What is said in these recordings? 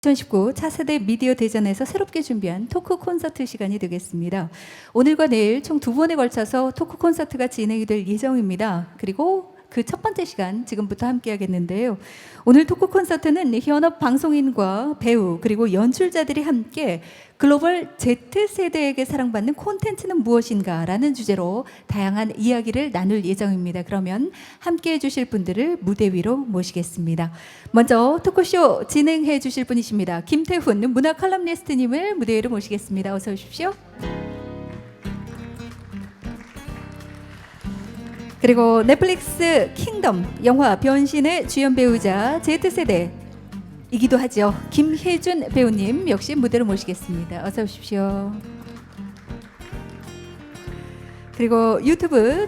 2019 차세대 미디어 대전에서 새롭게 준비한 토크 콘서트 시간이 되겠습니다. 오늘과 내일 총 2번에 걸쳐서 토크 콘서트가 진행이 될 예정입니다. 그리고 그 첫 번째 시간 지금부터 함께 하겠는데요. 오늘 토크 콘서트는 현업 방송인과 배우 그리고 연출자들이 함께 글로벌 Z세대에게 사랑받는 콘텐츠는 무엇인가 라는 주제로 다양한 이야기를 나눌 예정입니다. 그러면 함께 해주실 분들을 무대 위로 모시겠습니다. 먼저 토크쇼 진행해 주실 분이십니다. 김태훈 문화 칼럼니스트님을 무대 위로 모시겠습니다. 어서 오십시오. 그리고 넷플릭스 킹덤 영화 변신의 주연 배우자 Z세대이기도 하죠. 김혜준 배우님 역시 무대로 모시겠습니다. 어서 오십시오. 그리고 유튜브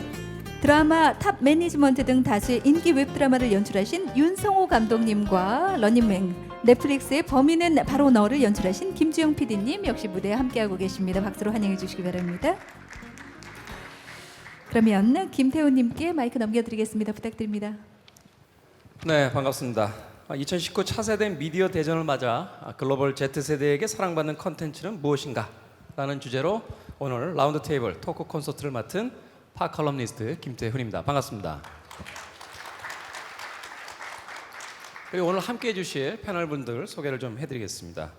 드라마 탑 매니지먼트 등 다수의 인기 웹드라마를 연출하신 윤성호 감독님과 러닝맨 넷플릭스의 범인은 바로 너를 연출하신 김주영 PD님 역시 무대에 함께하고 계십니다. 박수로 환영해 주시기 바랍니다. 그러면 김태훈님께 마이크 넘겨드리겠습니다. 부탁드립니다. 네, 반갑습니다. 2019 차세대 미디어 대전을 맞아 글로벌 Z세대에게 사랑받는 컨텐츠는 무엇인가? 라는 주제로 오늘 라운드 테이블 토크 콘서트를 맡은 파컬럼니스트 김태훈입니다. 반갑습니다. 그리고 오늘 함께해 주실 패널분들 소개를 좀 해드리겠습니다.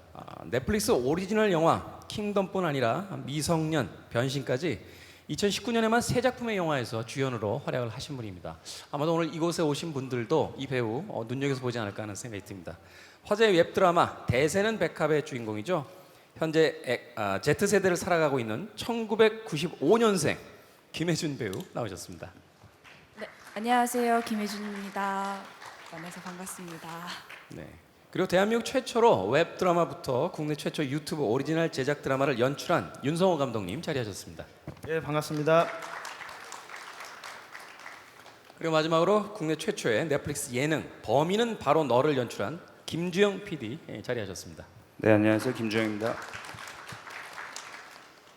넷플릭스 오리지널 영화 킹덤뿐 아니라 미성년, 변신까지 2019년에만 3작품의 영화에서 주연으로 활약을 하신 분입니다. 아마도 오늘 이곳에 오신 분들도 이 배우 눈여겨서 보지 않을까 하는 생각이 듭니다. 화제의 웹드라마 대세는 백합의 주인공이죠. 현재 Z세대를 살아가고 있는 1995년생 김혜준 배우 나오셨습니다. 네, 안녕하세요. 김혜준입니다. 만나서 반갑습니다. 네. 그리고 대한민국 최초로 웹드라마부터 국내 최초 유튜브 오리지널 제작 드라마를 연출한 윤성호 감독님 자리하셨습니다. 예, 반갑습니다. 그리고 마지막으로 국내 최초의 넷플릭스 예능 범인은 바로 너를 연출한 김주영 PD 자리하셨습니다. 네, 안녕하세요. 김주영입니다.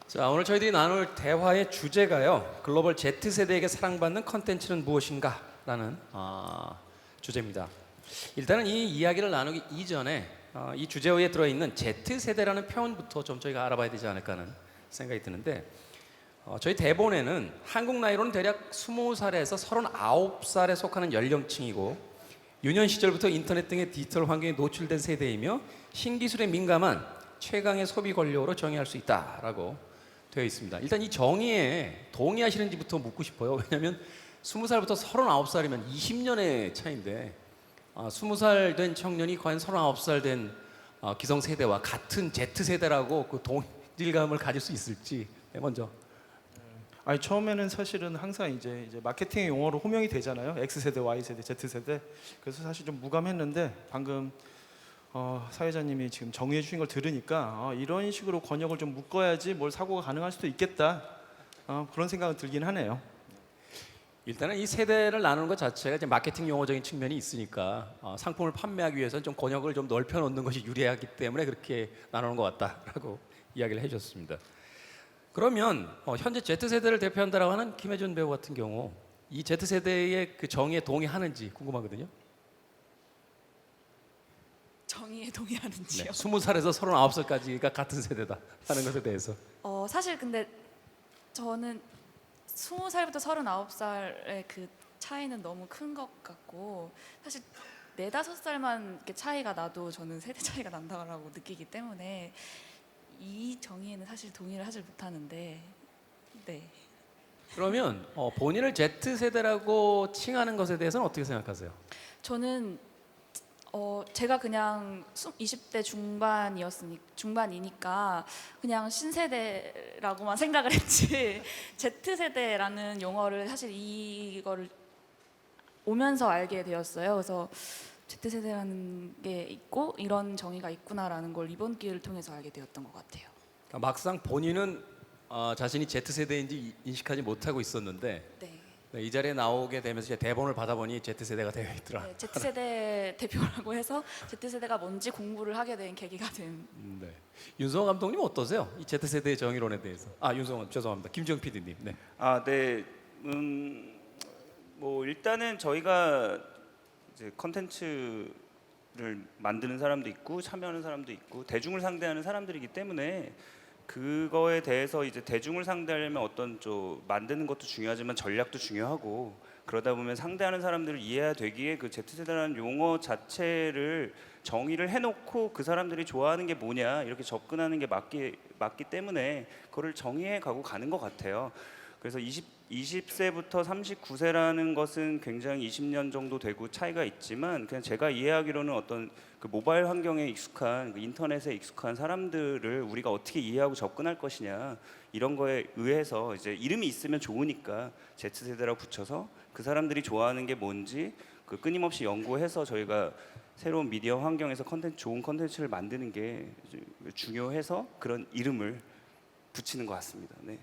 자, 오늘 저희들이 나눌 대화의 주제가요. 글로벌 Z세대에게 사랑받는 컨텐츠는 무엇인가? 라는 주제입니다. 일단은 이 이야기를 나누기 이전에 이 주제어에 들어있는 Z세대라는 표현부터 좀 저희가 알아봐야 되지 않을까 하는 생각이 드는데 저희 대본에는 한국 나이로는 대략 20살에서 39살에 속하는 연령층이고 유년 시절부터 인터넷 등의 디지털 환경에 노출된 세대이며 신기술에 민감한 최강의 소비 권력으로 정의할 수 있다라고 되어 있습니다. 일단 이 정의에 동의하시는지부터 묻고 싶어요. 왜냐하면 20살부터 39살이면 20년의 차이인데 20살 된 청년이 과연 39살 된 기성세대와 같은 Z세대라고 그 동질감을 가질 수 있을지 먼저. 아니 처음에는 사실은 항상 이제 마케팅 용어로 호명이 되잖아요. X세대, Y세대, Z세대. 그래서 사실 좀 무감했는데 방금 사회자님이 지금 정의해 주신 걸 들으니까 이런 식으로 권역을 좀 묶어야지 뭘 사고가 가능할 수도 있겠다. 그런 생각은 들긴 하네요. 일단은 이 세대를 나누는 것 자체가 이제 마케팅 용어적인 측면이 있으니까 상품을 판매하기 위해서는 좀 권역을 좀 넓혀 놓는 것이 유리하기 때문에 그렇게 나누는 것 같다라고 이야기를 해주셨습니다. 그러면 현재 Z세대를 대표한다라고 하는 김혜준 배우 같은 경우 이 Z세대의 그 정의에 동의하는지 궁금하거든요. 정의에 동의하는지요? 네, 20살에서 39살까지가 같은 세대다 하는 것에 대해서. 사실 근데 저는 20살부터 39살의 그 차이는 너무 큰 것 같고 사실 4-5살만 이렇게 차이가 나도 저는 세대 차이가 난다고 느끼기 때문에 이 정의에는 사실 동의를 하질 못하는데 네. 그러면 본인을 Z세대라고 칭하는 것에 대해서는 어떻게 생각하세요? 저는 제가 그냥 20대 중반이니까 그냥 신세대라고만 생각을 했지 Z세대라는 용어를 사실 이거를 오면서 알게 되었어요. 그래서 Z세대라는 게 있고 이런 정의가 있구나라는 걸 이번 기회를 통해서 알게 되었던 것 같아요. 그러니까 막상 본인은 자신이 Z세대인지 인식하지 못하고 있었는데 네. 네, 이 자리에 나오게 되면서 이제 대본을 받아보니 Z세대가 되어 있더라. 네, Z세대 대표라고 해서 Z세대가 뭔지 공부를 하게 된 계기가 된. 네. 윤성호 감독님 어떠세요? 이 Z세대의 정의론에 대해서. 윤성호 죄송합니다. 김정 PD님. 네. 네. 뭐 일단은 저희가 이제 컨텐츠 만드는 사람도 있고 참여하는 사람도 있고 대중을 상대하는 사람들이기 때문에 그거에 대해서 이제 대중을 상대하려면 어떤 좀 만드는 것도 중요하지만 전략도 중요하고 그러다 보면 상대하는 사람들을 이해해야 되기에 그 Z세대라는 용어 자체를 정의를 해놓고 그 사람들이 좋아하는 게 뭐냐 이렇게 접근하는 게 맞기 때문에 그거를 정의해 가고 가는 것 같아요. 그래서 20세부터 39세라는 것은 굉장히 20년 정도 되고 차이가 있지만 그냥 제가 이해하기로는 어떤 그 모바일 환경에 익숙한 그 인터넷에 익숙한 사람들을 우리가 어떻게 이해하고 접근할 것이냐 이런 거에 의해서 이제 이름이 있으면 좋으니까 Z세대라고 붙여서 그 사람들이 좋아하는 게 뭔지 그 끊임없이 연구해서 저희가 새로운 미디어 환경에서 좋은 컨텐츠를 만드는 게 중요해서 그런 이름을 붙이는 것 같습니다. 네.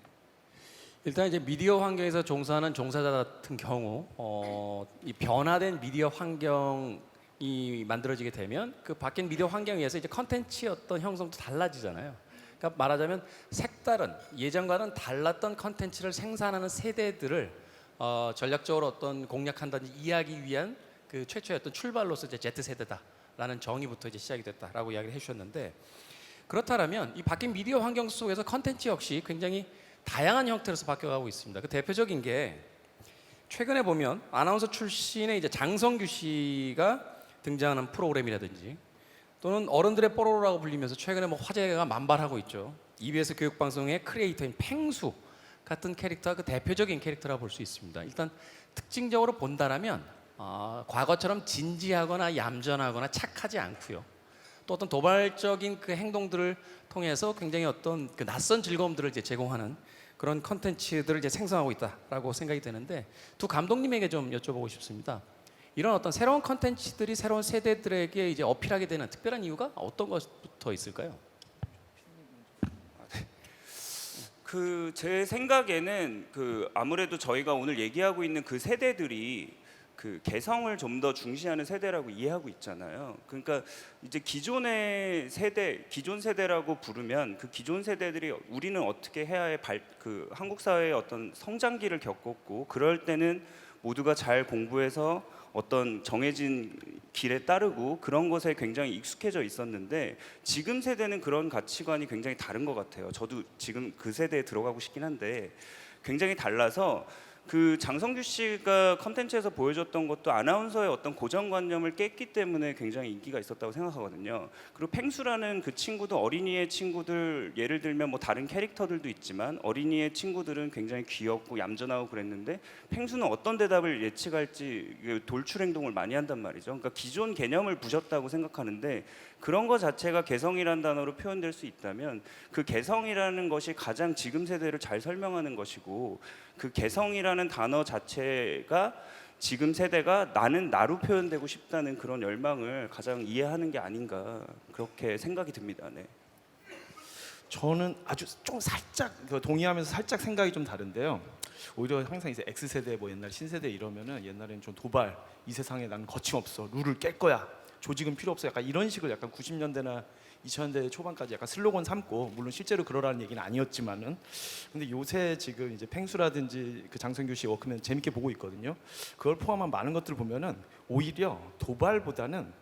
일단 이제 미디어 환경에서 종사하는 종사자 같은 경우 이 변화된 미디어 환경이 만들어지게 되면 그 바뀐 미디어 환경에 의해서 이제 컨텐츠의 어떤 형성도 달라지잖아요. 그러니까 말하자면 색다른 예전과는 달랐던 컨텐츠를 생산하는 세대들을 전략적으로 어떤 공략한다든지 이해하기 위한 그 최초의 어떤 출발로서 이제 Z세대다라는 정의부터 이제 시작이 됐다라고 이야기를 해주셨는데 그렇다면 이 바뀐 미디어 환경 속에서 컨텐츠 역시 굉장히 다양한 형태로서 바뀌어가고 있습니다. 그 대표적인 게 최근에 보면 아나운서 출신의 이제 장성규 씨가 등장하는 프로그램이라든지 또는 어른들의 뽀로로라고 불리면서 최근에 뭐 화제가 만발하고 있죠. EBS 교육방송의 크리에이터인 팽수 같은 캐릭터가 그 대표적인 캐릭터라고 볼 수 있습니다. 일단 특징적으로 본다라면 과거처럼 진지하거나 얌전하거나 착하지 않고요. 또 어떤 도발적인 그 행동들을 통해서 굉장히 어떤 그 낯선 즐거움들을 이제 제공하는 그런 컨텐츠들을 이제 생성하고 있다라고 생각이 되는데 두 감독님에게 좀 여쭤보고 싶습니다. 이런 어떤 새로운 컨텐츠들이 새로운 세대들에게 이제 어필하게 되는 특별한 이유가 어떤 것부터 있을까요? 그 제 생각에는 그 아무래도 저희가 오늘 얘기하고 있는 그 세대들이 그 개성을 좀 더 중시하는 세대라고 이해하고 있잖아요. 그러니까 이제 기존의 세대, 기존 세대라고 부르면 그 기존 세대들이 우리는 어떻게 해야 해 그 한국 사회의 어떤 성장기를 겪었고 그럴 때는 모두가 잘 공부해서 어떤 정해진 길에 따르고 그런 것에 굉장히 익숙해져 있었는데 지금 세대는 그런 가치관이 굉장히 다른 것 같아요. 저도 지금 그 세대에 들어가고 싶긴 한데 굉장히 달라서 그 장성규 씨가 컨텐츠에서 보여줬던 것도 아나운서의 어떤 고정관념을 깼기 때문에 굉장히 인기가 있었다고 생각하거든요. 그리고 팽수라는 그 친구도 어린이의 친구들 예를 들면 뭐 다른 캐릭터들도 있지만 어린이의 친구들은 굉장히 귀엽고 얌전하고 그랬는데 팽수는 어떤 대답을 예측할지 돌출 행동을 많이 한단 말이죠. 그러니까 기존 개념을 부셨다고 생각하는데 그런 거 자체가 개성이라는 단어로 표현될 수 있다면 그 개성이라는 것이 가장 지금 세대를 잘 설명하는 것이고 그 개성이라는 단어 자체가 지금 세대가 나는 나로 표현되고 싶다는 그런 열망을 가장 이해하는 게 아닌가 그렇게 생각이 듭니다. 네. 저는 아주 좀 살짝 동의하면서 살짝 생각이 좀 다른데요. 오히려 항상 이제 X세대 뭐 옛날 신세대 이러면은 옛날에는 좀 도발 이 세상에 나는 거침없어 룰을 깰 거야 조직은 필요 없어 약간 이런 식을 약간 90년대나 2000년대 초반까지 약간 슬로건 삼고 물론 실제로 그러라는 얘기는 아니었지만은 근데 요새 지금 이제 팽수라든지 그 장성규 씨 워크맨 재밌게 보고 있거든요. 그걸 포함한 많은 것들을 보면은 오히려 도발보다는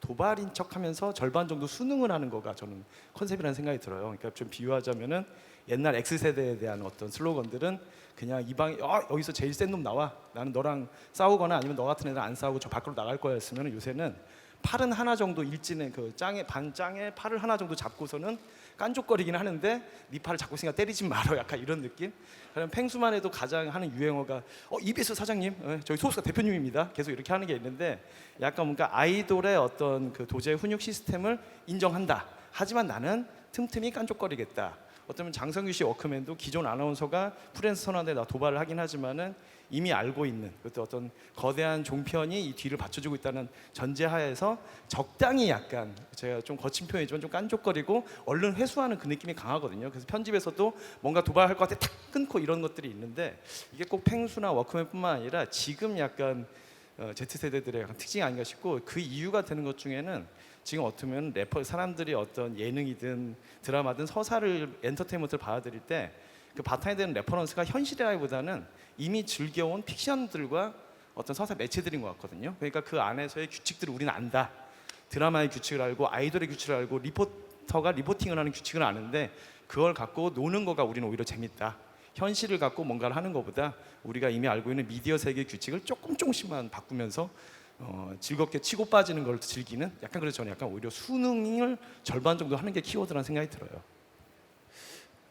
도발인 척하면서 절반 정도 수능을 하는 거가 저는 컨셉이라는 생각이 들어요. 그러니까 좀 비유하자면은 옛날 X세대에 대한 어떤 슬로건들은 그냥 이 방에 여기서 제일 센 놈 나와 나는 너랑 싸우거나 아니면 너 같은 애들 안 싸우고 저 밖으로 나갈 거였으면 요새는 팔은 하나 정도 일진의 그 짱에 반짱에 팔을 하나 정도 잡고서는 깐족거리긴 하는데 네 팔을 잡고 있으니까 때리지 말어 약간 이런 느낌. 그럼 팽수만 해도 가장 하는 유행어가 EBS 사장님 저희 소속사 대표님입니다 계속 이렇게 하는 게 있는데 약간 뭔가 아이돌의 어떤 그 도제 훈육 시스템을 인정한다 하지만 나는 틈틈이 깐족거리겠다. 어쩌면 장성규 씨 워크맨도 기존 아나운서가 프랜스 선언에 도발을 하긴 하지만은 이미 알고 있는 그것도 어떤 거대한 종편이 이 뒤를 받쳐주고 있다는 전제하에서 적당히 약간 제가 좀 거친 표현이지만 좀 깐족거리고 얼른 회수하는 그 느낌이 강하거든요. 그래서 편집에서도 뭔가 도발할 것 같아 탁 끊고 이런 것들이 있는데 이게 꼭 팽수나 워크맨뿐만 아니라 지금 약간 Z세대들의 약간 특징이 아닌가 싶고 그 이유가 되는 것 중에는 지금 어쩌면 래퍼 사람들이 어떤 예능이든 드라마든 서사를 엔터테인먼트를 받아들일 때 그 바탕에 되는 레퍼런스가 현실이라기보다는 이미 즐겨온 픽션들과 어떤 서사 매체들인 것 같거든요. 그러니까 그 안에서의 규칙들을 우리는 안다. 드라마의 규칙을 알고 아이돌의 규칙을 알고 리포터가 리포팅을 하는 규칙을 아는데 그걸 갖고 노는 거가 우리는 오히려 재밌다. 현실을 갖고 뭔가를 하는 것보다 우리가 이미 알고 있는 미디어 세계의 규칙을 조금씩만 바꾸면서 즐겁게 치고 빠지는 걸 즐기는 약간 그래서 저는 약간 오히려 수능을 절반 정도 하는 게 키워드라는 생각이 들어요.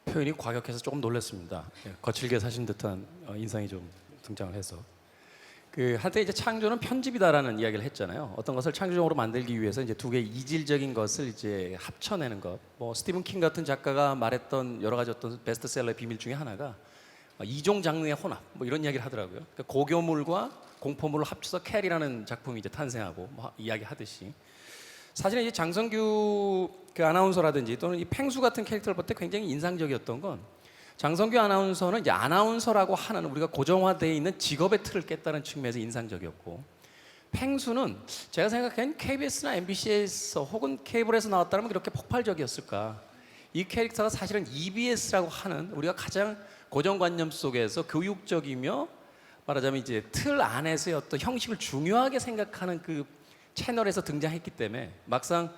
표현이 과격해서 조금 놀랐습니다. 예, 거칠게 사신 듯한 인상이 좀 등장을 해서 한때 이제 창조는 편집이다라는 이야기를 했잖아요. 어떤 것을 창조적으로 만들기 위해서 이제 두 개의 이질적인 것을 이제 합쳐내는 것. 뭐 스티븐 킹 같은 작가가 말했던 여러 가지 어떤 베스트셀러의 비밀 중에 하나가 이종 장르의 혼합 뭐 이런 이야기를 하더라고요. 그러니까 고교물과 공포물을 합쳐서 캐리라는 작품이 이제 탄생하고 뭐 이야기하듯이 사실은 이제 장성규 그 아나운서라든지 또는 이 팽수 같은 캐릭터를 볼 때 굉장히 인상적이었던 건 장성규 아나운서는 이제 아나운서라고 하는 우리가 고정화되어 있는 직업의 틀을 깼다는 측면에서 인상적이었고 팽수는 제가 생각하기엔 KBS나 MBC에서 혹은 케이블에서 나왔다면 그렇게 폭발적이었을까. 이 캐릭터가 사실은 EBS라고 하는 우리가 가장 고정관념 속에서 교육적이며 말하자면 이제 틀 안에서의 어떤 형식을 중요하게 생각하는 그 채널에서 등장했기 때문에 막상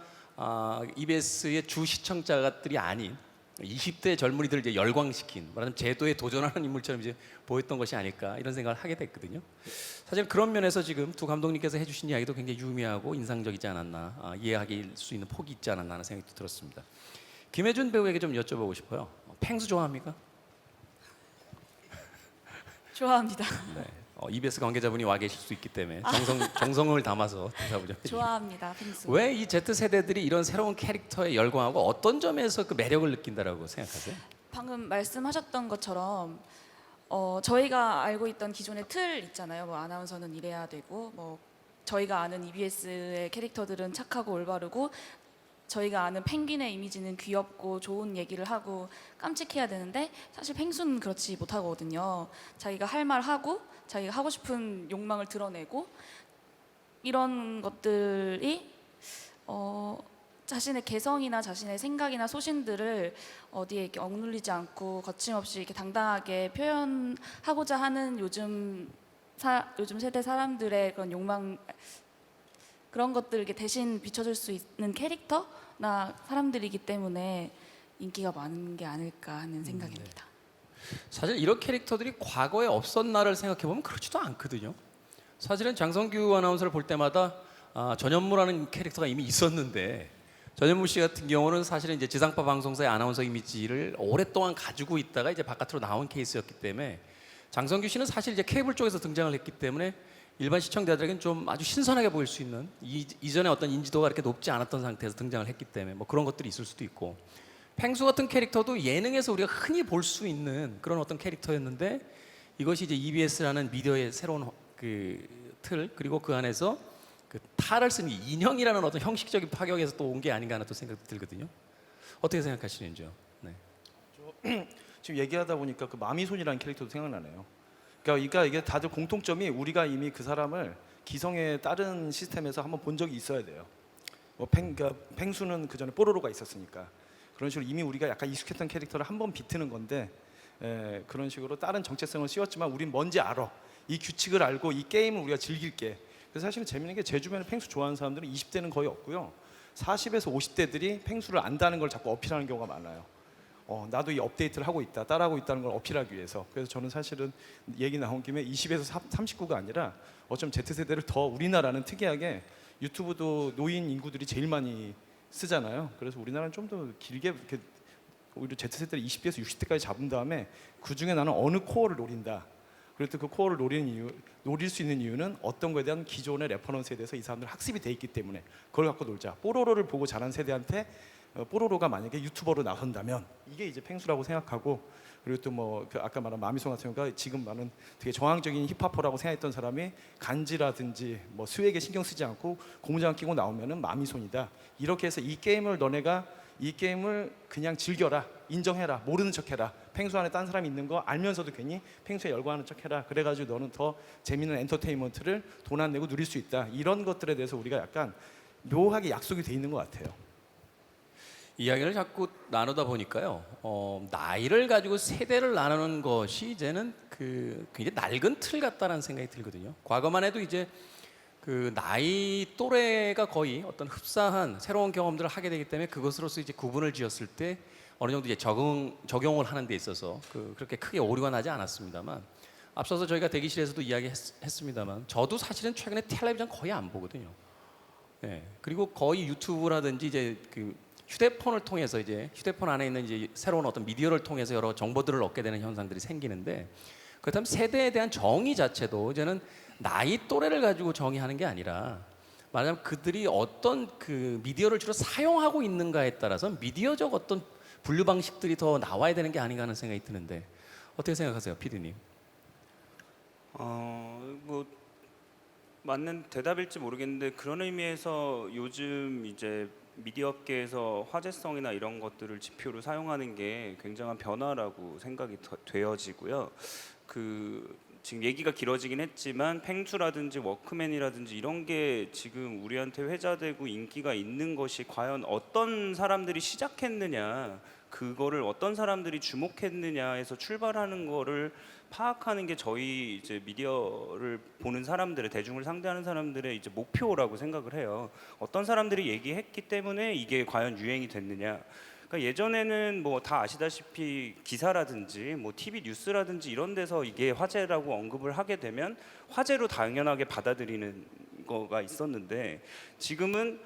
EBS의 주 시청자들이 아닌 20대 젊은이들을 이제 열광시킨 말하자면 제도에 도전하는 인물처럼 이제 보였던 것이 아닐까 이런 생각을 하게 됐거든요. 사실 그런 면에서 지금 두 감독님께서 해주신 이야기도 굉장히 유미하고 인상적이지 않았나 이해할 수 있는 폭이 있지 않았나 하는 생각이 들었습니다. 김혜준 배우에게 좀 여쭤보고 싶어요. 팽수 좋아합니까? 좋아합니다. 네. EBS 관계자분이 와 계실 수 있기 때문에 정성을 담아서 대답을 좋아합니다. 펭수. 왜 이 Z 세대들이 이런 새로운 캐릭터에 열광하고 어떤 점에서 그 매력을 느낀다라고 생각하세요? 방금 말씀하셨던 것처럼 저희가 알고 있던 기존의 틀 있잖아요. 뭐 아나운서는 이래야 되고 뭐 저희가 아는 EBS의 캐릭터들은 착하고 올바르고 저희가 아는 펭귄의 이미지는 귀엽고 좋은 얘기를 하고 깜찍해야 되는데 사실 펭수는 그렇지 못하거든요. 자기가 할 말 하고 자기가 하고 싶은 욕망을 드러내고 이런 것들이 자신의 개성이나 자신의 생각이나 소신들을 어디에 이렇게 억눌리지 않고 거침없이 이렇게 당당하게 표현하고자 하는 요즘 세대 사람들의 그런 욕망 그런 것들을 대신 비춰줄 수 있는 캐릭터나 사람들이기 때문에 인기가 많은 게 아닐까 하는 생각입니다. 사실 이런 캐릭터들이 과거에 없었나를 생각해보면 그렇지도 않거든요. 사실은 장성규 아나운서를 볼 때마다 전현무라는 캐릭터가 이미 있었는데 전현무 씨 같은 경우는 사실은 이제 지상파 방송사의 아나운서 이미지를 오랫동안 가지고 있다가 이제 바깥으로 나온 케이스였기 때문에 장성규 씨는 사실 이제 케이블 쪽에서 등장을 했기 때문에 일반 시청자들에게는 좀 아주 신선하게 보일 수 있는 이전에 어떤 인지도가 이렇게 높지 않았던 상태에서 등장을 했기 때문에 뭐 그런 것들이 있을 수도 있고 팽수 같은 캐릭터도 예능에서 우리가 흔히 볼 수 있는 그런 어떤 캐릭터였는데 이것이 이제 EBS라는 미디어의 새로운 그 틀 그리고 그 안에서 그 탈을 쓴 인형이라는 어떤 형식적인 파격에서 또 온 게 아닌가 하는 또 생각이 들거든요. 어떻게 생각하시는지요? 네. 지금 얘기하다 보니까 그 마미손이라는 캐릭터도 생각나네요. 그러니까 이게 다들 공통점이 우리가 이미 그 사람을 기성의 다른 시스템에서 한번 본 적이 있어야 돼요. 그러니까 팽수는 그 전에 뽀로로가 있었으니까 그런 식으로 이미 우리가 약간 익숙했던 캐릭터를 한번 비트는 건데 그런 식으로 다른 정체성을 씌웠지만 우린 뭔지 알아. 이 규칙을 알고 이 게임을 우리가 즐길게. 그래서 사실은 재밌는 게 제 주변에 팽수 좋아하는 사람들은 20대는 거의 없고요. 40에서 50대들이 팽수를 안다는 걸 자꾸 어필하는 경우가 많아요. 나도 이 업데이트를 하고 있다, 따라하고 있다는 걸 어필하기 위해서. 그래서 저는 사실은 얘기 나온 김에 20에서 39가 아니라 어쩜 Z세대를 더 우리나라는 특이하게 유튜브도 노인 인구들이 제일 많이 쓰잖아요. 그래서 우리나라는 좀 더 길게 이렇게 오히려 Z세대를 20대에서 60대까지 잡은 다음에 그중에 나는 어느 코어를 노린다. 그래도 그 코어를 노릴 수 있는 이유는 어떤 거에 대한 기존의 레퍼런스에 대해서 이 사람들 학습이 돼 있기 때문에 그걸 갖고 놀자. 뽀로로를 보고 자란 세대한테 뽀로로가 만약에 유튜버로 나선다면 이게 이제 팽수라고 생각하고 그리고 또 뭐 아까 말한 마미손 같은 경우가 지금 말은 되게 저항적인 힙합퍼라고 생각했던 사람이 간지라든지 뭐 스웩에 신경 쓰지 않고 고무장 끼고 나오면은 마미손이다. 이렇게 해서 이 게임을 너네가 이 게임을 그냥 즐겨라, 인정해라, 모르는 척해라. 팽수 안에 딴 사람이 있는 거 알면서도 괜히 팽수에 열광하는 척해라. 그래가지고 너는 더 재미있는 엔터테인먼트를 돈 안 내고 누릴 수 있다. 이런 것들에 대해서 우리가 약간 묘하게 약속이 돼 있는 것 같아요. 이야기를 자꾸 나누다 보니까요. 나이를 가지고 세대를 나누는 것이 이제는 그 굉장히 낡은 틀 같다는 생각이 들거든요. 과거만 해도 이제 그 나이 또래가 거의 어떤 흡사한 새로운 경험들을 하게 되기 때문에 그것으로서 이제 구분을 지었을 때 어느 정도 이제 적용을 하는 데 있어서 그렇게 크게 오류가 나지 않았습니다만, 앞서서 저희가 대기실에서도 이야기했습니다만 저도 사실은 최근에 텔레비전 거의 안 보거든요. 예. 그리고 거의 유튜브라든지 이제 그 휴대폰을 통해서 이제 휴대폰 안에 있는 이제 새로운 어떤 미디어를 통해서 여러 정보들을 얻게 되는 현상들이 생기는데, 그렇다면 세대에 대한 정의 자체도 이제는 나이 또래를 가지고 정의하는 게 아니라 말하자면 그들이 어떤 그 미디어를 주로 사용하고 있는가에 따라서 미디어적 어떤 분류 방식들이 더 나와야 되는 게 아닌가 하는 생각이 드는데 어떻게 생각하세요, PD님? 뭐 맞는 대답일지 모르겠는데 그런 의미에서 요즘 이제 미디어계에서 화제성이나 이런 것들을 지표로 사용하는 게 굉장한 변화라고 생각이 되어지고요. 그 지금 얘기가 길어지긴 했지만 팽투라든지 워크맨이라든지 이런 게 지금 우리한테 회자되고 인기가 있는 것이 과연 어떤 사람들이 시작했느냐, 그거를 어떤 사람들이 주목했느냐에서 출발하는 거를 파악하는 게 저희 이제 미디어를 보는 사람들의, 대중을 상대하는 사람들의 이제 목표라고 생각을 해요. 어떤 사람들이 얘기했기 때문에 이게 과연 유행이 됐느냐. 그러니까 예전에는 뭐 다 아시다시피 기사라든지 뭐 TV 뉴스라든지 이런 데서 이게 화제라고 언급을 하게 되면 화제로 당연하게 받아들이는 거가 있었는데, 지금은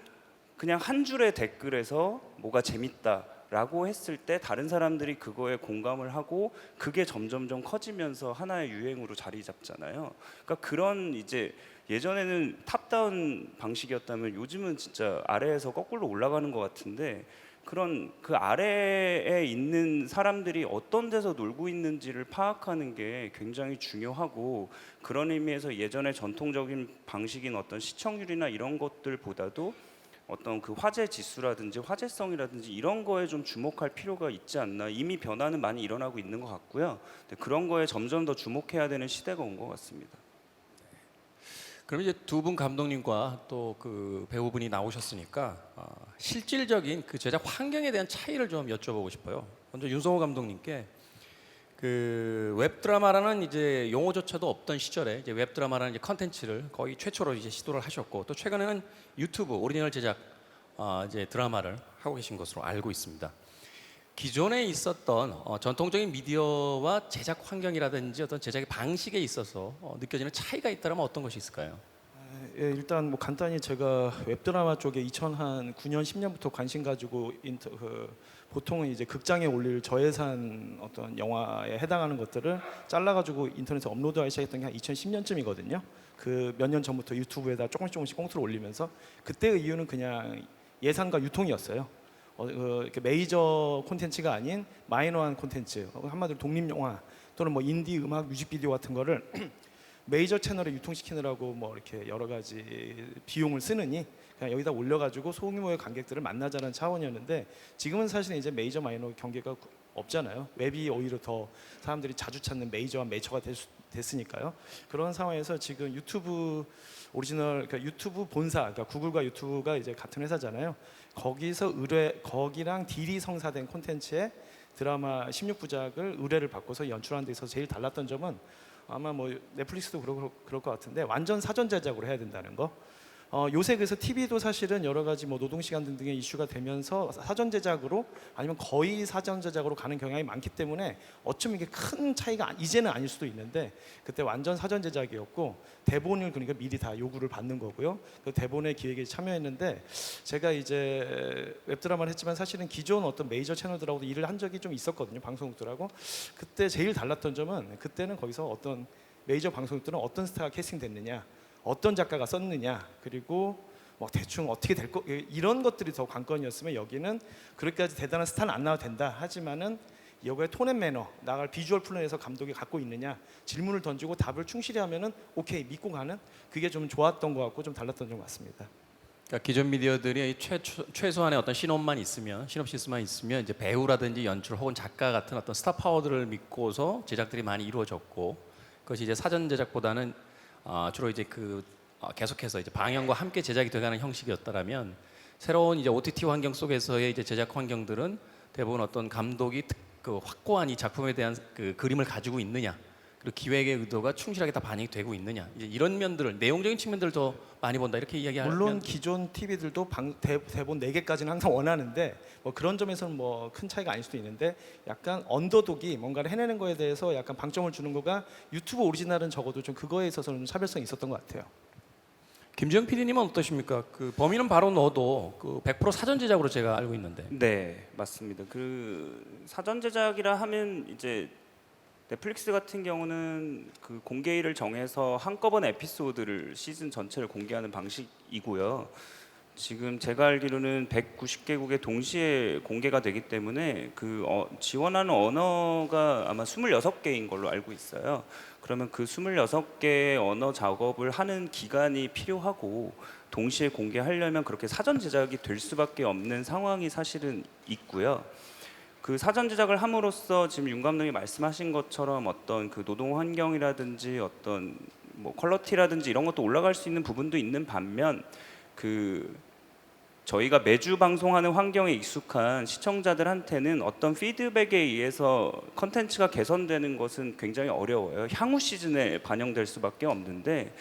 그냥 한 줄의 댓글에서 뭐가 재밌다라고 했을 때 다른 사람들이 그거에 공감을 하고 그게 점점점 커지면서 하나의 유행으로 자리 잡잖아요. 그러니까 그런 이제 예전에는 탑다운 방식이었다면 요즘은 진짜 아래에서 거꾸로 올라가는 것 같은데, 그런 그 아래에 있는 사람들이 어떤 데서 놀고 있는지를 파악하는 게 굉장히 중요하고, 그런 의미에서 예전의 전통적인 방식인 어떤 시청률이나 이런 것들보다도 어떤 그 화제 지수라든지 화제성이라든지 이런 거에 좀 주목할 필요가 있지 않나. 이미 변화는 많이 일어나고 있는 것 같고요. 그런 거에 점점 더 주목해야 되는 시대가 온 것 같습니다. 그럼 이제 두 분 감독님과 또 그 배우분이 나오셨으니까 실질적인 그 제작 환경에 대한 차이를 좀 여쭤보고 싶어요. 먼저 윤성호 감독님께 그 웹드라마라는 이제 용어조차도 없던 시절에 이제 웹드라마라는 이제 컨텐츠를 거의 최초로 이제 시도를 하셨고, 또 최근에는 유튜브 오리지널 제작 이제 드라마를 하고 계신 것으로 알고 있습니다. 기존에 있었던 전통적인 미디어와 제작 환경이라든지 어떤 제작의 방식에 있어서 느껴지는 차이가 있다면 어떤 것이 있을까요? 예, 일단 뭐 간단히 제가 웹드라마 쪽에 2009년 10년부터 관심 가지고 보통은 이제 극장에 올릴 저예산 어떤 영화에 해당하는 것들을 잘라가지고 인터넷에 업로드하기 시작했던 게 한 2010년쯤이거든요. 그 몇 년 전부터 유튜브에다 조금씩 꽁트를 올리면서, 그때의 이유는 그냥 예산과 유통이었어요. 이렇게 메이저 콘텐츠가 아닌 마이너한 콘텐츠, 한마디로 독립 영화 또는 뭐 인디 음악 뮤직비디오 같은 거를 메이저 채널에 유통시키느라고 뭐 이렇게 여러 가지 비용을 쓰느니 그냥 여기다 올려가지고 소규모의 관객들을 만나자는 차원이었는데, 지금은 사실 이제 메이저 마이너 경계가 없잖아요. 웹이 오히려 더 사람들이 자주 찾는 메이저와 매처가 됐으니까요. 그런 상황에서 지금 유튜브 오리지널, 그러니까 유튜브 본사, 그러니까 구글과 유튜브가 이제 같은 회사잖아요. 거기랑 딜이 성사된 콘텐츠에 드라마 16부작을 의뢰를 받고서 연출하는 데 있어서 제일 달랐던 점은, 아마 뭐 넷플릭스도 그럴 것 같은데 완전 사전 제작으로 해야 된다는 거. 요새 그래서 TV도 사실은 여러 가지 뭐 노동 시간 등등의 이슈가 되면서 사전 제작으로 아니면 거의 사전 제작으로 가는 경향이 많기 때문에 어쩌면 이게 큰 차이가 이제는 아닐 수도 있는데, 그때 완전 사전 제작이었고 대본을 그러니까 미리 다 요구를 받는 거고요. 그 대본의 기획에 참여했는데, 제가 이제 웹드라마를 했지만 사실은 기존 어떤 메이저 채널들하고도 일을 한 적이 좀 있었거든요. 방송국들하고. 그때 제일 달랐던 점은, 그때는 거기서 어떤 메이저 방송국들은 어떤 스타가 캐스팅됐느냐, 어떤 작가가 썼느냐, 그리고 뭐 대충 어떻게 될 거, 이런 것들이 더 관건이었으면 여기는 그렇게까지 대단한 스타는 안 나와도 된다 하지만은 여기에 톤 앤 매너, 나갈 비주얼 플랜에서 감독이 갖고 있느냐, 질문을 던지고 답을 충실히 하면은 오케이 믿고 가는, 그게 좀 좋았던 것 같고 좀 달랐던 것 같습니다. 그러니까 기존 미디어들이 최소한의 어떤 시놉시스만 있으면 이제 배우라든지 연출 혹은 작가 같은 어떤 스타 파워들을 믿고서 제작들이 많이 이루어졌고, 그것이 이제 사전 제작보다는 주로 이제 계속해서 이제 방영과 함께 제작이 돼가는 형식이었다라면, 새로운 이제 OTT 환경 속에서의 이제 제작 환경들은 대부분 어떤 감독이 그 확고한 이 작품에 대한 그 그림을 가지고 있느냐, 그리고 기획의 의도가 충실하게 다 반영이 되고 있느냐, 이제 이런 면들을, 내용적인 측면들을 더 많이 본다 이렇게 이야기하면 물론 기존 TV들도 대본 4개까지는 항상 원하는데 뭐 그런 점에서는 뭐 큰 차이가 아닐 수도 있는데 약간 언더독이 뭔가를 해내는 거에 대해서 약간 방점을 주는 거가 유튜브 오리지널은 적어도 좀 그거에 있어서는 좀 차별성이 있었던 것 같아요. 김지영 PD님은 어떠십니까? 그 범인은 바로 너도 그 100% 사전 제작으로 제가 알고 있는데. 네, 맞습니다. 그 사전 제작이라 하면 이제 넷플릭스 같은 경우는 그 공개일을 정해서 한꺼번에 에피소드를 시즌 전체를 공개하는 방식이고요. 지금 제가 알기로는 190개국에 동시에 공개가 되기 때문에 그 지원하는 언어가 아마 26개인 걸로 알고 있어요. 그러면 그 26개의 언어 작업을 하는 기간이 필요하고 동시에 공개하려면 그렇게 사전 제작이 될 수밖에 없는 상황이 사실은 있고요. 그 사전 제작을 함으로써 지금 윤 감독이 말씀하신 것처럼 어떤 그 노동 환경이라든지 어떤 뭐 퀄리티라든지 이런 것도 올라갈 수 있는 부분도 있는 반면 그 저희가 매주 방송하는 환경에 익숙한 시청자들한테는 어떤 피드백에 의해서 컨텐츠가 개선되는 것은 굉장히 어려워요. 향후 시즌에 반영될 수밖에 없는데,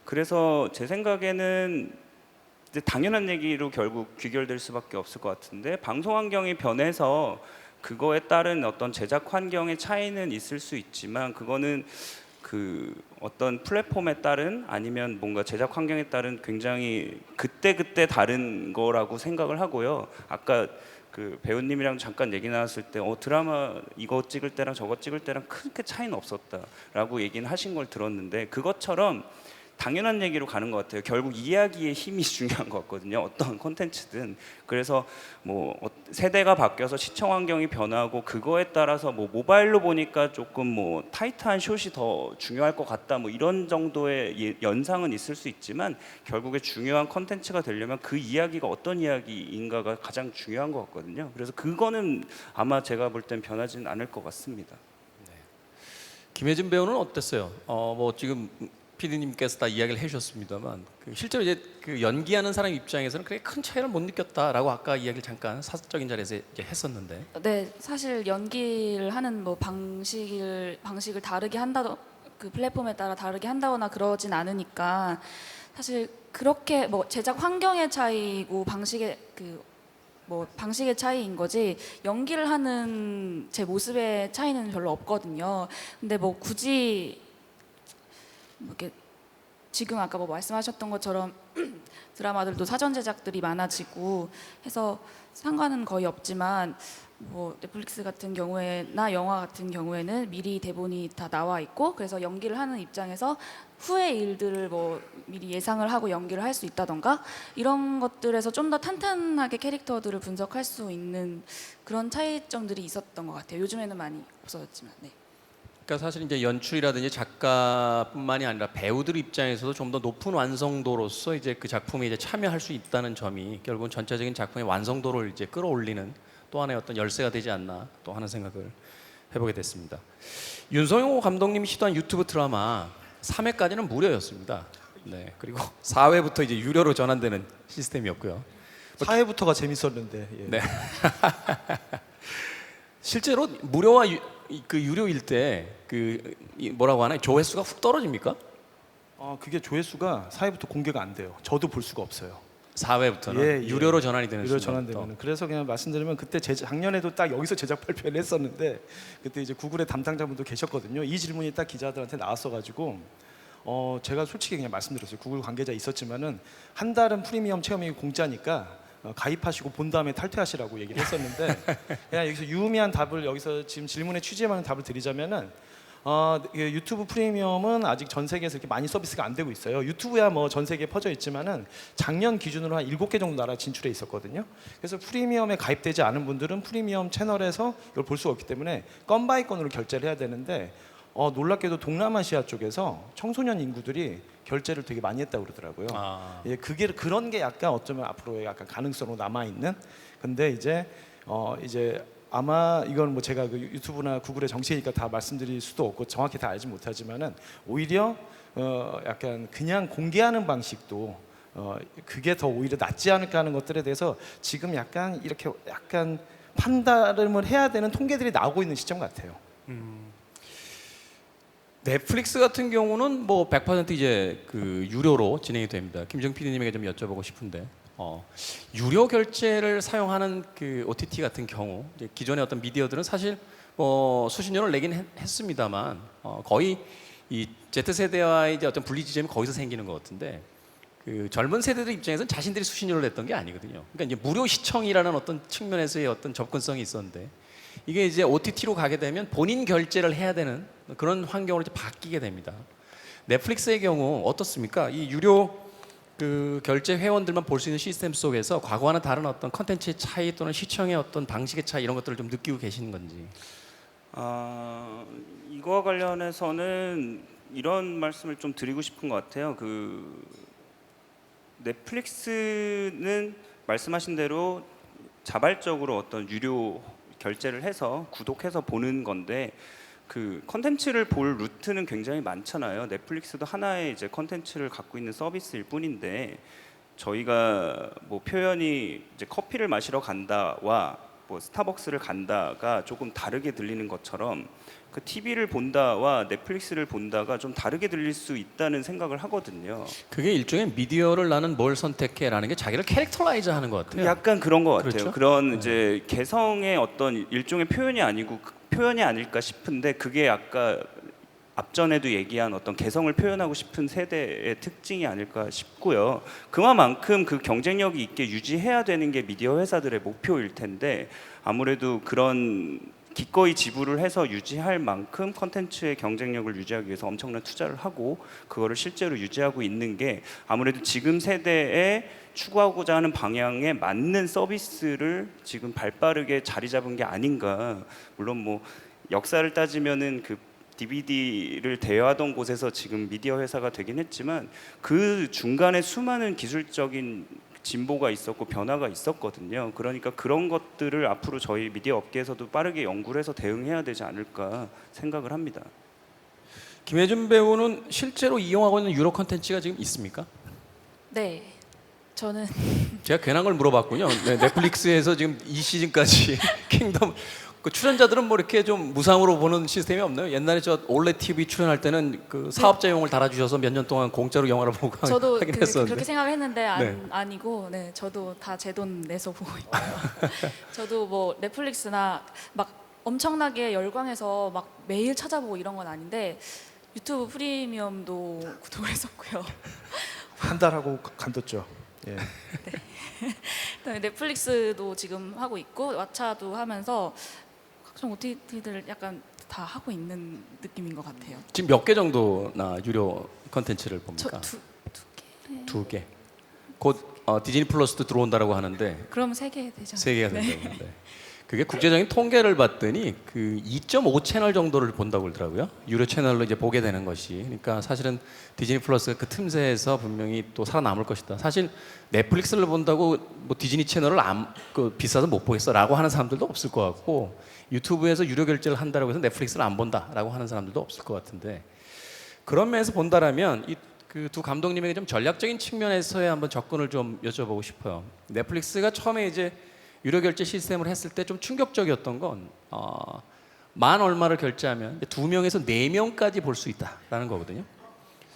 그래서 제 생각에는 이제 당연한 얘기로 결국 귀결될 수밖에 없을 것 같은데, 방송 환경이 변해서 그거에 따른 어떤 제작 환경의 차이는 있을 수 있지만 그거는 그 어떤 플랫폼에 따른 아니면 뭔가 제작 환경에 따른 굉장히 그때그때 다른 거라고 생각을 하고요. 아까 그 배우님이랑 잠깐 얘기 나왔을 때 드라마 이거 찍을 때랑 저거 찍을 때랑 크게 차이는 없었다라고 얘기는 하신 걸 들었는데, 그것처럼 당연한 얘기로 가는 것 같아요. 결국 이야기의 힘이 중요한 것 같거든요. 어떤 콘텐츠든. 그래서 뭐 세대가 바뀌어서 시청 환경이 변하고 그거에 따라서 뭐 모바일로 보니까 조금 뭐 타이트한 숏이 더 중요할 것 같다, 뭐 이런 정도의 연상은 있을 수 있지만 결국에 중요한 콘텐츠가 되려면 그 이야기가 어떤 이야기인가가 가장 중요한 것 같거든요. 그래서 그거는 아마 제가 볼 땐 변하지는 않을 것 같습니다. 김혜진 배우는 어땠어요? 뭐 지금 PD님께서 다 이야기를 해주셨습니다만 그 실제로 이제 그 연기하는 사람 입장에서는 그렇게 큰 차이를 못 느꼈다라고 아까 이야기를 잠깐 사적인 자리에서 이제 했었는데. 네, 사실 연기를 하는 뭐 방식을 다르게 한다도 그 플랫폼에 따라 다르게 한다거나 그러진 않으니까 사실 그렇게 뭐 제작 환경의 차이고 방식의 차이인 거지 연기를 하는 제 모습의 차이는 별로 없거든요. 근데 뭐 굳이 뭐 이렇게 지금 아까 뭐 말씀하셨던 것처럼 드라마들도 사전 제작들이 많아지고 해서 상관은 거의 없지만 뭐 넷플릭스 같은 경우에나 영화 같은 경우에는 미리 대본이 다 나와 있고 그래서 연기를 하는 입장에서 후의 일들을 뭐 미리 예상을 하고 연기를 할 수 있다던가 이런 것들에서 좀 더 탄탄하게 캐릭터들을 분석할 수 있는 그런 차이점들이 있었던 것 같아요. 요즘에는 많이 없어졌지만. 네. 그러니까 사실 이제 연출이라든지 작가뿐만이 아니라 배우들 입장에서도 좀 더 높은 완성도로서 이제 그 작품에 이제 참여할 수 있다는 점이 결국은 전체적인 작품의 완성도를 이제 끌어올리는 또 하나의 어떤 열쇠가 되지 않나 또 하는 생각을 해보게 됐습니다. 윤성호 감독님이 시도한 유튜브 드라마 3회까지는 무료였습니다. 네, 그리고 4회부터 이제 유료로 전환되는 시스템이었고요. 4회부터가 재밌었는데. 예. 네. 실제로 무료와 그 유료일 때 그 뭐라고 하나 조회수가 훅 떨어집니까? 그게 조회수가 4회부터 공개가 안 돼요. 저도 볼 수가 없어요. 4회부터는 예. 유료로 전환이 되는 유료 순간부터. 전환되면. 그래서 그냥 말씀드리면 그때 작년에도 딱 여기서 제작 발표를 했었는데 그때 이제 구글의 담당자분도 계셨거든요. 이 질문이 딱 기자들한테 나왔어가지고 제가 솔직히 그냥 말씀드렸어요. 구글 관계자 있었지만은 한 달은 프리미엄 체험이 공짜니까 가입하시고 본 다음에 탈퇴하시라고 얘기를 했었는데 그냥 여기서 유의미한 답을 여기서 지금 질문에 취지에 맞는 답을 드리자면은 유튜브 프리미엄은 아직 전 세계에서 이렇게 많이 서비스가 안 되고 있어요. 유튜브야 뭐 전 세계에 퍼져 있지만은 작년 기준으로 한 7개 정도 나라 진출해 있었거든요. 그래서 프리미엄에 가입되지 않은 분들은 프리미엄 채널에서 이걸 볼 수가 없기 때문에 건 바이 건으로 결제를 해야 되는데 놀랍게도 동남아시아 쪽에서 청소년 인구들이 결제를 되게 많이 했다고 그러더라고요. 예, 그런 게 약간 어쩌면 앞으로의 약간 가능성으로 남아 있는. 근데 이제 아마 이건 뭐 제가 그 유튜브나 구글의 정책이니까 다 말씀드릴 수도 없고 정확히 다 알지 못하지만은 오히려 약간 그냥 공개하는 방식도 그게 더 오히려 낫지 않을까 하는 것들에 대해서 지금 약간 이렇게 약간 판단을 해야 되는 통계들이 나오고 있는 시점 같아요. 넷플릭스 같은 경우는 뭐 100% 이제 그 유료로 진행이 됩니다. 김정 PD님에게 좀 여쭤보고 싶은데 유료 결제를 사용하는 그 OTT 같은 경우 이제 기존의 어떤 미디어들은 사실 뭐 수신료를 내긴 했습니다만 거의 이 Z 세대와의 이제 어떤 분리 지점이 거기서 생기는 것 같은데 그 젊은 세대들 입장에서는 자신들이 수신료를 냈던 게 아니거든요. 그러니까 이제 무료 시청이라는 어떤 측면에서의 어떤 접근성이 있었는데 이게 이제 OTT로 가게 되면 본인 결제를 해야 되는 그런 환경으로 이제 바뀌게 됩니다. 넷플릭스의 경우 어떻습니까? 이 유료 그 결제 회원들만 볼 수 있는 시스템 속에서 과거와는 다른 어떤 컨텐츠의 차이 또는 시청의 어떤 방식의 차이 이런 것들을 좀 느끼고 계시는 건지. 이거와 관련해서는 이런 말씀을 좀 드리고 싶은 것 같아요. 그 넷플릭스는 말씀하신 대로 자발적으로 어떤 유료 결제를 해서 구독해서 보는 건데 그 컨텐츠를 볼 루트는 굉장히 많잖아요. 넷플릭스도 하나의 이제 컨텐츠를 갖고 있는 서비스일 뿐인데 저희가 뭐 표현이 이제 커피를 마시러 간다와 뭐 스타벅스를 간다가 조금 다르게 들리는 것처럼 그 TV를 본다와 넷플릭스를 본다가 좀 다르게 들릴 수 있다는 생각을 하거든요. 그게 일종의 미디어를 나는 뭘 선택해라는 게 자기를 캐릭터라이즈 하는 것 같아요. 약간 그런 것 같아요. 그렇죠? 그런 이제 개성의 어떤 일종의 표현이 아니고 표현이 아닐까 싶은데 그게 아까 앞전에도 얘기한 어떤 개성을 표현하고 싶은 세대의 특징이 아닐까 싶고요. 그만큼 그 경쟁력이 있게 유지해야 되는 게 미디어 회사들의 목표일 텐데 아무래도 그런 기꺼이 지불을 해서 유지할 만큼 컨텐츠의 경쟁력을 유지하기 위해서 엄청난 투자를 하고 그거를 실제로 유지하고 있는 게 아무래도 지금 세대에 추구하고자 하는 방향에 맞는 서비스를 지금 발빠르게 자리 잡은 게 아닌가. 물론 뭐 역사를 따지면은 그 DVD를 대여하던 곳에서 지금 미디어 회사가 되긴 했지만 그 중간에 수많은 기술적인 진보가 있었고 변화가 있었거든요. 그러니까 그런 것들을 앞으로 저희 미디어 업계에서도 빠르게 연구를 해서 대응해야 되지 않을까 생각을 합니다. 김혜준 배우는 실제로 이용하고 있는 유료 콘텐츠가 지금 있습니까? 네, 저는 제가 괜한 걸 물어봤군요. 네, 넷플릭스에서 지금 이 시즌까지 킹덤 그 출연자들은 뭐 이렇게 좀 무상으로 보는 시스템이 없나요? 옛날에 저 올레 TV 출연할 때는 그 사업자용을 달아주셔서 몇 년 동안 공짜로 영화를 보고 저도 하긴 했었는데. 그렇게 생각을 했는데 네. 아니고 네, 저도 다 제 돈 내서 보고 있고요. 저도 뭐 넷플릭스나 막 엄청나게 열광해서 막 매일 찾아보고 이런 건 아닌데 유튜브 프리미엄도 구독을 했었고요. 한 달 하고 간뒀죠. 예. 그다음에 넷플릭스도 지금 하고 있고 왓챠도 하면서 각종 OTT들을 약간 다 하고 있는 느낌인 것 같아요. 지금 몇 개 정도나 유료 콘텐츠를 봅니까? 저 두 개. 곧 디즈니 플러스도 들어온다라고 하는데 그럼 3개 되죠. 세 개가 된다고 하는데 그게 국제적인 통계를 봤더니 그 2.5 채널 정도를 본다고 그러더라고요. 유료 채널로 이제 보게 되는 것이. 그러니까 사실은 디즈니 플러스가 그 틈새에서 분명히 또 살아남을 것이다. 사실 넷플릭스를 본다고 뭐 디즈니 채널을 비싸서 못 보겠어라고 하는 사람들도 없을 것 같고 유튜브에서 유료 결제를 한다고 해서 넷플릭스를 안 본다라고 하는 사람들도 없을 것 같은데 그런 면에서 본다라면 이 그 두 감독님에게 좀 전략적인 측면에서의 한번 접근을 좀 여쭤보고 싶어요. 넷플릭스가 처음에 이제 유료 결제 시스템을 했을 때 좀 충격적이었던 건 만 얼마를 결제하면 2명에서 4명까지 볼 수 있다라는 거거든요.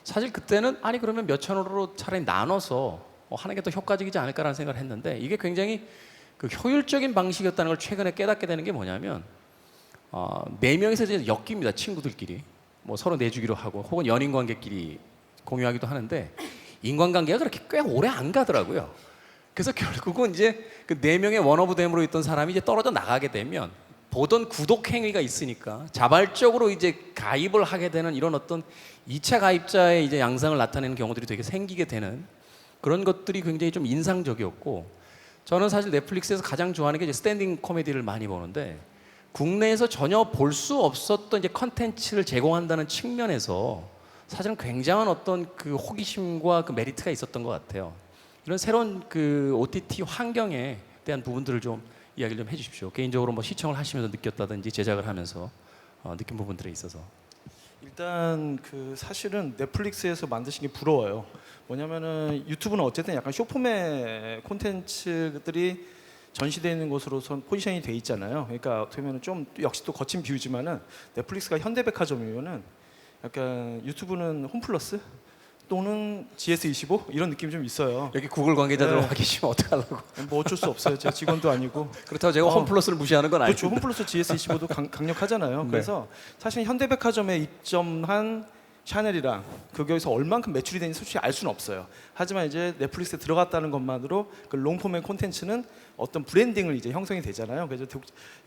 사실 그때는 아니 그러면 몇천 원으로 차라리 나눠서 하는 게 더 효과적이지 않을까라는 생각을 했는데 이게 굉장히 그 효율적인 방식이었다는 걸 최근에 깨닫게 되는 게 뭐냐면 4명에서 이제 엮입니다. 친구들끼리 뭐 서로 내주기로 하고 혹은 연인 관계끼리 공유하기도 하는데 인간관계가 그렇게 꽤 오래 안 가더라고요. 그래서 결국은 이제 그 4명의 원오브댐으로 있던 사람이 이제 떨어져 나가게 되면 보던 구독 행위가 있으니까 자발적으로 이제 가입을 하게 되는 이런 어떤 2차 가입자의 이제 양상을 나타내는 경우들이 되게 생기게 되는 그런 것들이 굉장히 좀 인상적이었고 저는 사실 넷플릭스에서 가장 좋아하는 게 이제 스탠딩 코미디를 많이 보는데 국내에서 전혀 볼 수 없었던 이제 컨텐츠를 제공한다는 측면에서 사실은 굉장한 어떤 그 호기심과 그 메리트가 있었던 것 같아요. 이런 새로운 그 OTT 환경에 대한 부분들을 좀 이야기를 좀 해주십시오. 개인적으로 뭐 시청을 하시면서 느꼈다든지 제작을 하면서 느낀 부분들에 있어서. 일단 그 사실은 넷플릭스에서 만드신 게 부러워요. 뭐냐면은 유튜브는 어쨌든 약간 쇼폼의 콘텐츠들이 전시되어 있는 곳으로선 포지션이 돼 있잖아요. 그러니까 어떻게 보면 좀 역시 또 거친 비유지만은 넷플릭스가 현대백화점이면은 약간 유튜브는 홈플러스 또는 GS25 이런 느낌이 좀 있어요. 여기 구글 관계자들 네. 와 계시면 어떡하려고. 뭐 어쩔 수 없어요. 제가 직원도 아니고. 그렇다고 제가 홈플러스를 무시하는 건 그렇죠. 아니죠. 홈플러스 GS25도 강력하잖아요. 네. 그래서 사실 현대백화점에 입점한 샤넬이랑 거기서 얼만큼 매출이 되는지 솔직히 알 수는 없어요. 하지만 이제 넷플릭스에 들어갔다는 것만으로 그 롱폼의 콘텐츠는 어떤 브랜딩을 이제 형성이 되잖아요. 그래서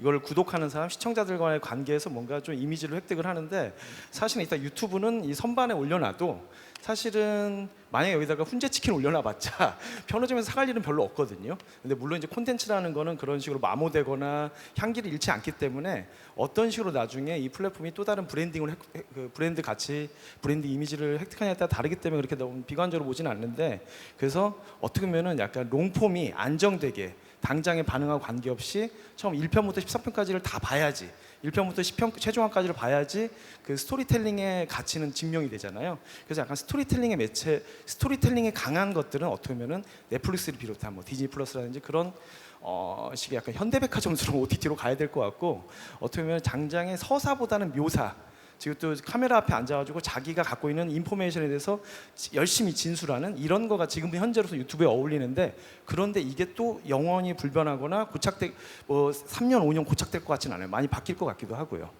이걸 구독하는 사람, 시청자들과의 관계에서 뭔가 좀 이미지를 획득을 하는데 사실은 일단 유튜브는 이 선반에 올려놔도 사실은 만약에 여기다가 훈제 치킨 올려놔봤자 편의점에서 사갈 일은 별로 없거든요. 근데 물론 이제 콘텐츠라는 거는 그런 식으로 마모되거나 향기를 잃지 않기 때문에 어떤 식으로 나중에 이 플랫폼이 또 다른 브랜딩을 그 브랜드 가치, 브랜드 이미지를 획득하냐에 따라 다르기 때문에 그렇게 너무 비관적으로 보지는 않는데 그래서 어떻게 보면은 약간 롱폼이 안정되게 당장에 반응하고 관계없이 처음 1편부터 13편까지를 다 봐야지 1편부터 10편 최종화까지를 봐야지 그 스토리텔링의 가치는 증명이 되잖아요. 그래서 약간 스토리텔링의 매체, 스토리텔링에 강한 것들은 어떻게 보면은 넷플릭스를 비롯한 뭐 디즈니 플러스라든지 그런 식의 약간 현대백화점스러운 OTT로 가야 될 것 같고 어떻게 보면 장장의 서사보다는 묘사 지금 또 카메라 앞에 앉아가지고 자기가 갖고 있는 인포메이션에 대해서 열심히 진술하는 이런 거가 지금 현재로서 유튜브에 어울리는데 그런데 이게 또 영원히 불변하거나 고착될 뭐 3년 5년 고착될 것 같지는 않아요. 많이 바뀔 것 같기도 하고요.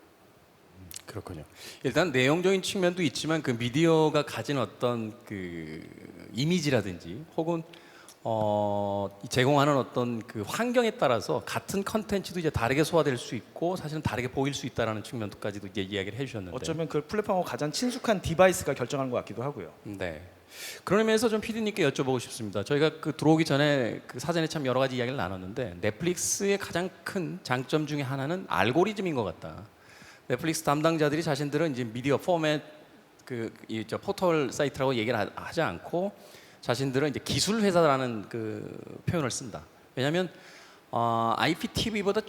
그렇군요. 일단 내용적인 측면도 있지만 그 미디어가 가진 어떤 그 이미지라든지 혹은 제공하는 어떤 그 환경에 따라서 같은 컨텐츠도 이제 다르게 소화될 수 있고 사실은 다르게 보일 수 있다라는 측면까지도 이제 이야기를 해주셨는데. 어쩌면 그 플랫폼하고 가장 친숙한 디바이스가 결정하는 것 같기도 하고요. 네. 그런 의미에서 좀 PD님께 여쭤보고 싶습니다. 저희가 그 들어오기 전에 그 사전에 참 여러 가지 이야기를 나눴는데 넷플릭스의 가장 큰 장점 중에 하나는 알고리즘인 것 같다. 넷플릭스 담당자들이 자신들은 이제 미디어 포맷 저 포털 사이트라고 얘기를 하지 않고 자신들은 이제 기술 회사라는 그 표현을 쓴다. 왜냐하면 IPTV보다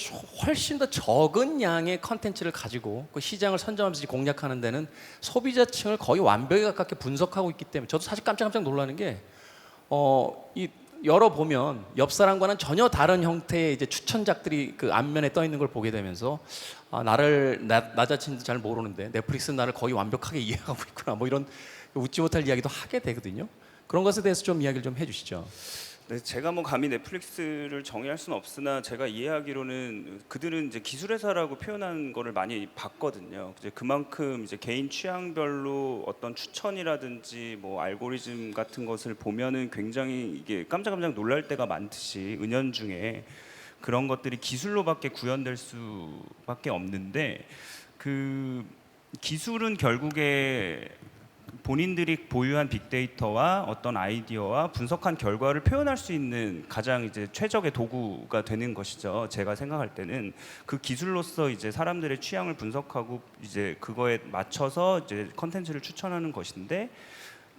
훨씬 더 적은 양의 컨텐츠를 가지고 그 시장을 선점하면서 공략하는 데는 소비자층을 거의 완벽에 가깝게 분석하고 있기 때문에 저도 사실 깜짝깜짝 놀라는 게 이 열어보면 옆 사람과는 전혀 다른 형태의 이제 추천작들이 그 앞면에 떠 있는 걸 보게 되면서 나 자신도 잘 모르는데 넷플릭스는 나를 거의 완벽하게 이해하고 있구나 뭐 이런 웃지 못할 이야기도 하게 되거든요. 그런 것에 대해서 좀 이야기를 좀 해주시죠. 네, 제가 뭐 감히 넷플릭스를 정의할 수는 없으나 제가 이해하기로는 그들은 이제 기술회사라고 표현한 거를 많이 봤거든요. 이제 그만큼 이제 개인 취향별로 어떤 추천이라든지 뭐 알고리즘 같은 것을 보면은 굉장히 이게 깜짝깜짝 놀랄 때가 많듯이 은연중에 그런 것들이 기술로밖에 구현될 수밖에 없는데 그 기술은 결국에 본인들이 보유한 빅데이터와 어떤 아이디어와 분석한 결과를 표현할 수 있는 가장 이제 최적의 도구가 되는 것이죠. 제가 생각할 때는 그 기술로서 이제 사람들의 취향을 분석하고 이제 그거에 맞춰서 이제 컨텐츠를 추천하는 것인데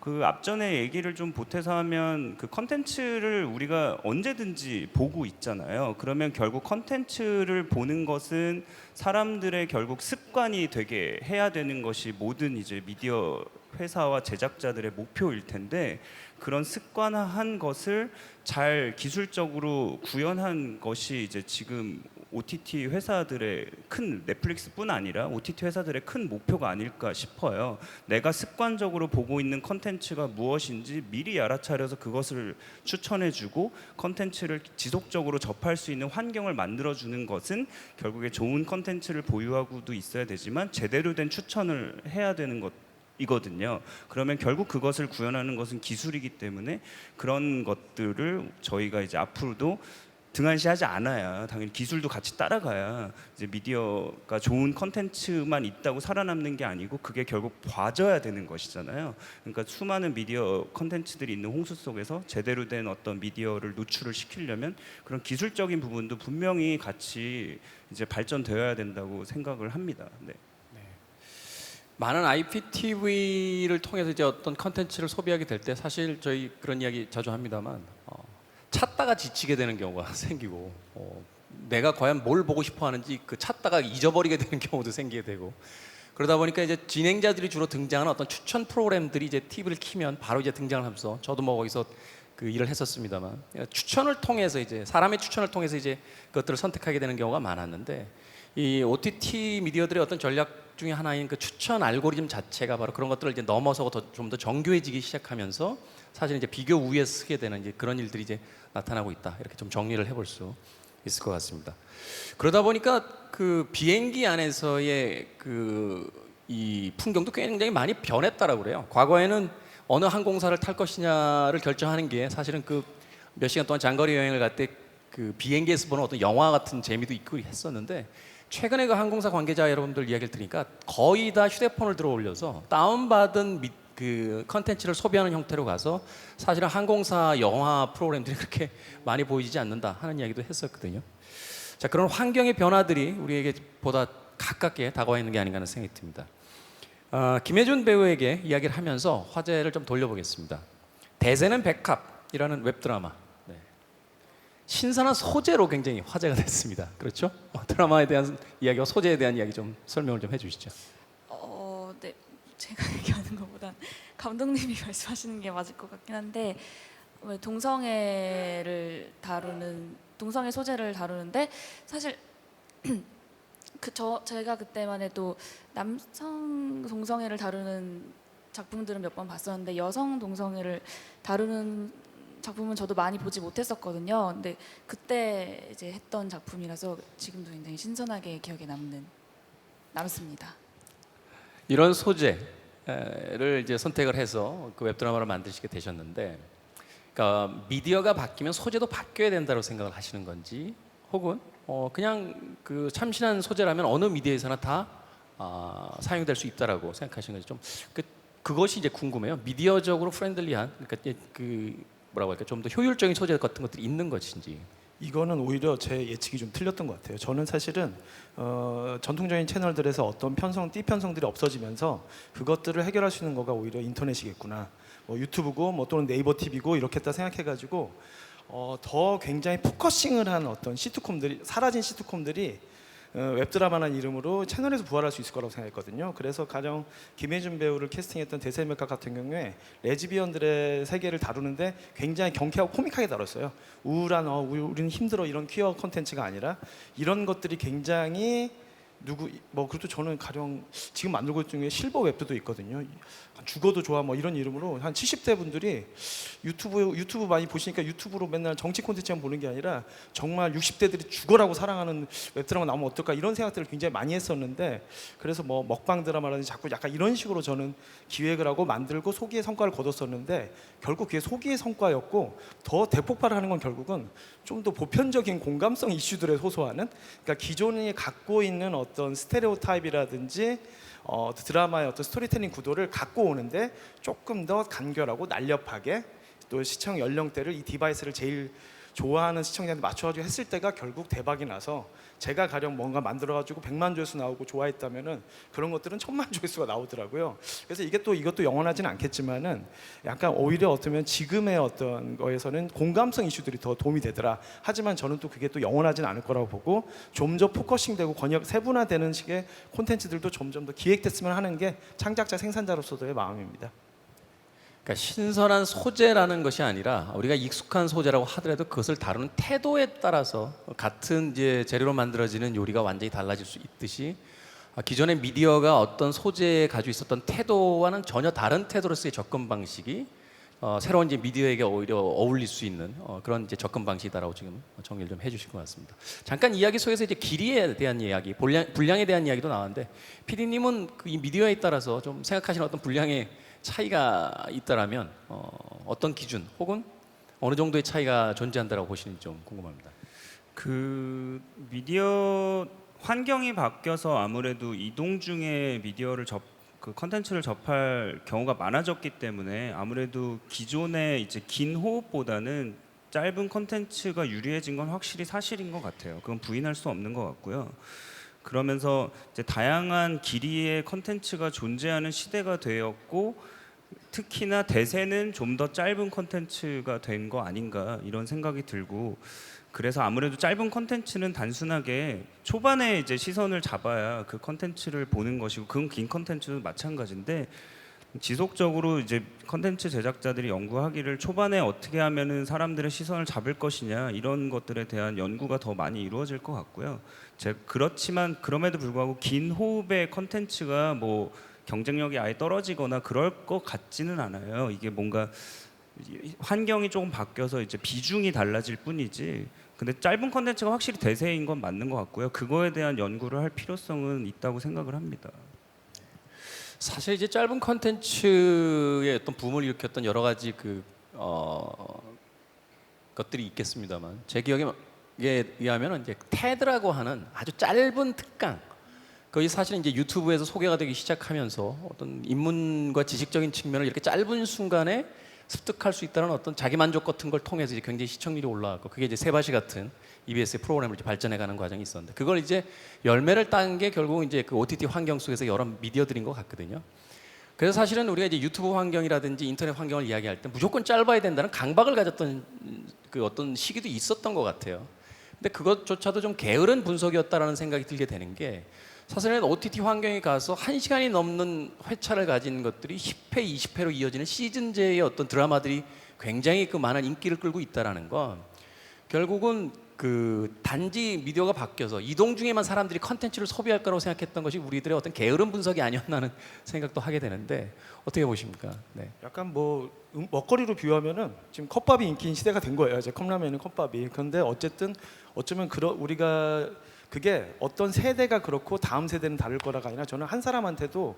그 앞전에 얘기를 좀 보태서 하면 그 컨텐츠를 우리가 언제든지 보고 있잖아요. 그러면 결국 컨텐츠를 보는 것은 사람들의 결국 습관이 되게 해야 되는 것이 모든 이제 미디어 회사와 제작자들의 목표일 텐데 그런 습관화한 것을 잘 기술적으로 구현한 것이 이제 지금 OTT 회사들의 큰 넷플릭스뿐 아니라 OTT 회사들의 큰 목표가 아닐까 싶어요. 내가 습관적으로 보고 있는 컨텐츠가 무엇인지 미리 알아차려서 그것을 추천해주고 컨텐츠를 지속적으로 접할 수 있는 환경을 만들어주는 것은 결국에 좋은 컨텐츠를 보유하고도 있어야 되지만 제대로 된 추천을 해야 되는 것. 이거든요. 그러면 결국 그것을 구현하는 것은 기술이기 때문에 그런 것들을 저희가 이제 앞으로도 등한시하지 않아야 당연히 기술도 같이 따라가야 이제 미디어가 좋은 컨텐츠만 있다고 살아남는 게 아니고 그게 결국 봐져야 되는 것이잖아요. 그러니까 수많은 미디어 컨텐츠들이 있는 홍수 속에서 제대로 된 어떤 미디어를 노출을 시키려면 그런 기술적인 부분도 분명히 같이 이제 발전되어야 된다고 생각을 합니다. 네. 많은 IPTV를 통해서 이제 어떤 컨텐츠를 소비하게 될 때 사실 저희 그런 이야기 자주 합니다만 찾다가 지치게 되는 경우가 생기고 내가 과연 뭘 보고 싶어 하는지 그 찾다가 잊어버리게 되는 경우도 생기게 되고 그러다 보니까 이제 진행자들이 주로 등장하는 어떤 추천 프로그램들이 이제 TV를 키면 바로 이제 등장을 하면서 저도 뭐 거기서 그 일을 했었습니다만 추천을 통해서 이제 사람의 추천을 통해서 이제 그것들을 선택하게 되는 경우가 많았는데 이 OTT 미디어들의 어떤 전략 중에 하나인 그 추천 알고리즘 자체가 바로 그런 것들을 이제 넘어서고 좀 더 정교해지기 시작하면서 사실 이제 비교 우위에 서게 되는 이제 그런 일들이 이제 나타나고 있다. 이렇게 좀 정리를 해볼 수 있을 것 같습니다. 그러다 보니까 그 비행기 안에서의 그 이 풍경도 굉장히 많이 변했다라고 그래요. 과거에는 어느 항공사를 탈 것이냐를 결정하는 게 사실은 그 몇 시간 동안 장거리 여행을 갈 때 그 비행기에서 보는 어떤 영화 같은 재미도 있고 했었는데, 최근에 그 항공사 관계자 여러분들 이야기를 들으니까 거의 다 휴대폰을 들어 올려서 다운받은 그 컨텐츠를 소비하는 형태로 가서 사실은 항공사 영화 프로그램들이 그렇게 많이 보이지 않는다 하는 이야기도 했었거든요. 자, 그런 환경의 변화들이 우리에게 보다 가깝게 다가와 있는 게 아닌가 하는 생각이 듭니다. 김혜준 배우에게 이야기를 하면서 화제를 좀 돌려보겠습니다. 대세는 백합이라는 웹드라마, 네. 신선한 소재로 굉장히 화제가 됐습니다. 그렇죠? 드라마에 대한 이야기와 소재에 대한 이야기 좀 설명을 좀 해주시죠. 네, 제가 얘기하는 것보단 감독님이 말씀하시는 게 맞을 것 같긴 한데, 동성애 소재를 다루는데 사실 제가 그때만 해도 남성 동성애를 다루는 작품들은 몇 번 봤었는데 여성 동성애를 다루는 작품은 저도 많이 보지 못했었거든요. 근데 그때 이제 했던 작품이라서 지금도 굉장히 신선하게 기억에 남습니다. 이런 소재를 이제 선택을 해서 그 웹드라마를 만드시게 되셨는데, 그러니까 미디어가 바뀌면 소재도 바뀌어야 된다고 생각을 하시는 건지, 혹은 그냥 그 참신한 소재라면 어느 미디어에서나 다 사용될 수 있다라고 생각하시는 건지, 좀 그것이 이제 궁금해요. 미디어적으로 프렌들리한, 그러니까 그 뭐라고 할까, 좀 더 효율적인 소재 같은 것들이 있는 것인지. 이거는 오히려 제 예측이 좀 틀렸던 것 같아요. 저는 사실은 전통적인 채널들에서 어떤 띠편성들이 없어지면서 그것들을 해결할 수 있는 거가 오히려 인터넷이겠구나, 뭐 유튜브고 뭐 또는 네이버 TV고 이렇게 다 생각해가지고 더 굉장히 포커싱을 한 어떤 시트콤들이, 사라진 시트콤들이 웹드라마라는 이름으로 채널에서 부활할 수 있을 거라고 생각했거든요. 그래서 가령 김혜준 배우를 캐스팅했던 대세 맥락 같은 경우에 레즈비언들의 세계를 다루는데 굉장히 경쾌하고 코믹하게 다뤘어요. 우울한 우리는 힘들어, 이런 퀴어 콘텐츠가 아니라 이런 것들이 굉장히 그것도 저는 가령 지금 만들고 있는 중에 실버 웹도 있거든요. 죽어도 좋아 뭐 이런 이름으로 한 70대 분들이 유튜브 많이 보시니까 유튜브로 맨날 정치 콘텐츠만 보는 게 아니라 정말 60대들이 죽어라고 사랑하는 웹드라마 나오면 어떨까, 이런 생각들을 굉장히 많이 했었는데, 그래서 뭐 먹방 드라마라든지 자꾸 약간 이런 식으로 저는 기획을 하고 만들고 소기의 성과를 거뒀었는데, 결국 그게 소기의 성과였고, 더 대폭발을 하는 건 결국은 좀 더 보편적인 공감성 이슈들에 호소하는, 그러니까 기존에 갖고 있는 어떤 스테레오타입이라든지 드라마의 어떤 스토리텔링 구도를 갖고 오는데 조금 더 간결하고 날렵하게, 또 시청 연령대를, 이 디바이스를 제일 좋아하는 시청자한테 맞춰가지고 했을 때가 결국 대박이 나서, 제가 가령 뭔가 만들어가지고 100만 조회수 나오고 좋아했다면은 그런 것들은 1000만 조회수가 나오더라고요. 그래서 이것도 영원하진 않겠지만은 약간 오히려 어쩌면 지금의 어떤 거에서는 공감성 이슈들이 더 도움이 되더라. 하지만 저는 또 그게 또 영원하진 않을 거라고 보고, 좀 더 포커싱되고 세분화되는 식의 콘텐츠들도 점점 더 기획됐으면 하는 게 창작자 생산자로서도의 마음입니다. 그러니까 신선한 소재라는 것이 아니라 우리가 익숙한 소재라고 하더라도 그것을 다루는 태도에 따라서 같은 이제 재료로 만들어지는 요리가 완전히 달라질 수 있듯이, 기존의 미디어가 어떤 소재에 가지고 있었던 태도와는 전혀 다른 태도로서의 접근 방식이 새로운 이제 미디어에게 오히려 어울릴 수 있는 그런 이제 접근 방식이다라고 지금 정리를 좀 해주실 것 같습니다. 잠깐 이야기 속에서 이제 길이에 대한 이야기, 분량에 대한 이야기도 나왔는데, PD님은 이 미디어에 따라서 좀 생각하시는 어떤 분량의 차이가 있다라면 어떤 기준 혹은 어느 정도의 차이가 존재한다라고 보시는지 좀 궁금합니다. 그 미디어 환경이 바뀌어서 아무래도 이동 중에 그 컨텐츠를 접할 경우가 많아졌기 때문에 아무래도 기존의 이제 긴 호흡보다는 짧은 컨텐츠가 유리해진 건 확실히 사실인 것 같아요. 그건 부인할 수 없는 것 같고요. 그러면서 이제 다양한 길이의 컨텐츠가 존재하는 시대가 되었고, 특히나 대세는 좀 더 짧은 컨텐츠가 된 거 아닌가, 이런 생각이 들고, 그래서 아무래도 짧은 컨텐츠는 단순하게 초반에 이제 시선을 잡아야 그 컨텐츠를 보는 것이고, 그건 긴 컨텐츠도 마찬가지인데, 지속적으로 이제 컨텐츠 제작자들이 연구하기를 초반에 어떻게 하면은 사람들의 시선을 잡을 것이냐 이런 것들에 대한 연구가 더 많이 이루어질 것 같고요. 그렇지만 그럼에도 불구하고 긴 호흡의 컨텐츠가 뭐 경쟁력이 아예 떨어지거나 그럴 것 같지는 않아요. 이게 뭔가 환경이 조금 바뀌어서 이제 비중이 달라질 뿐이지. 근데 짧은 컨텐츠가 확실히 대세인 건 맞는 것 같고요. 그거에 대한 연구를 할 필요성은 있다고 생각을 합니다. 사실 이제 짧은 컨텐츠의 어떤 붐을 일으켰던 여러 가지 것들이 있겠습니다만 제 기억에 의하면 이제 테드라고 하는 아주 짧은 특강 거의 사실 이제 유튜브에서 소개가 되기 시작하면서 어떤 인문과 지식적인 측면을 이렇게 짧은 순간에 습득할 수 있다는 어떤 자기 만족 같은 걸 통해서 이제 굉장히 시청률이 올라갔고 그게 이제 세바시 같은 EBS의 프로그램을 이제 발전해가는 과정이 있었는데 그걸 이제 열매를 딴 게 결국 이제 그 OTT 환경 속에서 여러 미디어들인 것 같거든요. 그래서 사실은 우리가 이제 유튜브 환경이라든지 인터넷 환경을 이야기할 때 무조건 짧아야 된다는 강박을 가졌던 그 어떤 시기도 있었던 것 같아요. 근데 그것조차도 좀 게으른 분석이었다라는 생각이 들게 되는 게 사실은 OTT 환경에 가서 1시간이 넘는 회차를 가진 것들이 10회, 20회로 이어지는 시즌제의 어떤 드라마들이 굉장히 그 많은 인기를 끌고 있다라는 건 결국은 그 단지 미디어가 바뀌어서 이동 중에만 사람들이 컨텐츠를 소비할 거라고 생각했던 것이 우리들의 어떤 게으른 분석이 아니었나 하는 생각도 하게 되는데 어떻게 보십니까? 네. 약간 뭐 먹거리로 비유하면은 지금 컵밥이 인기인 시대가 된 거예요. 이제 컵라면은 컵밥이. 그런데 어쨌든 어쩌면 우리가 그게 어떤 세대가 그렇고 다음 세대는 다를 거라가 아니라 저는 한 사람한테도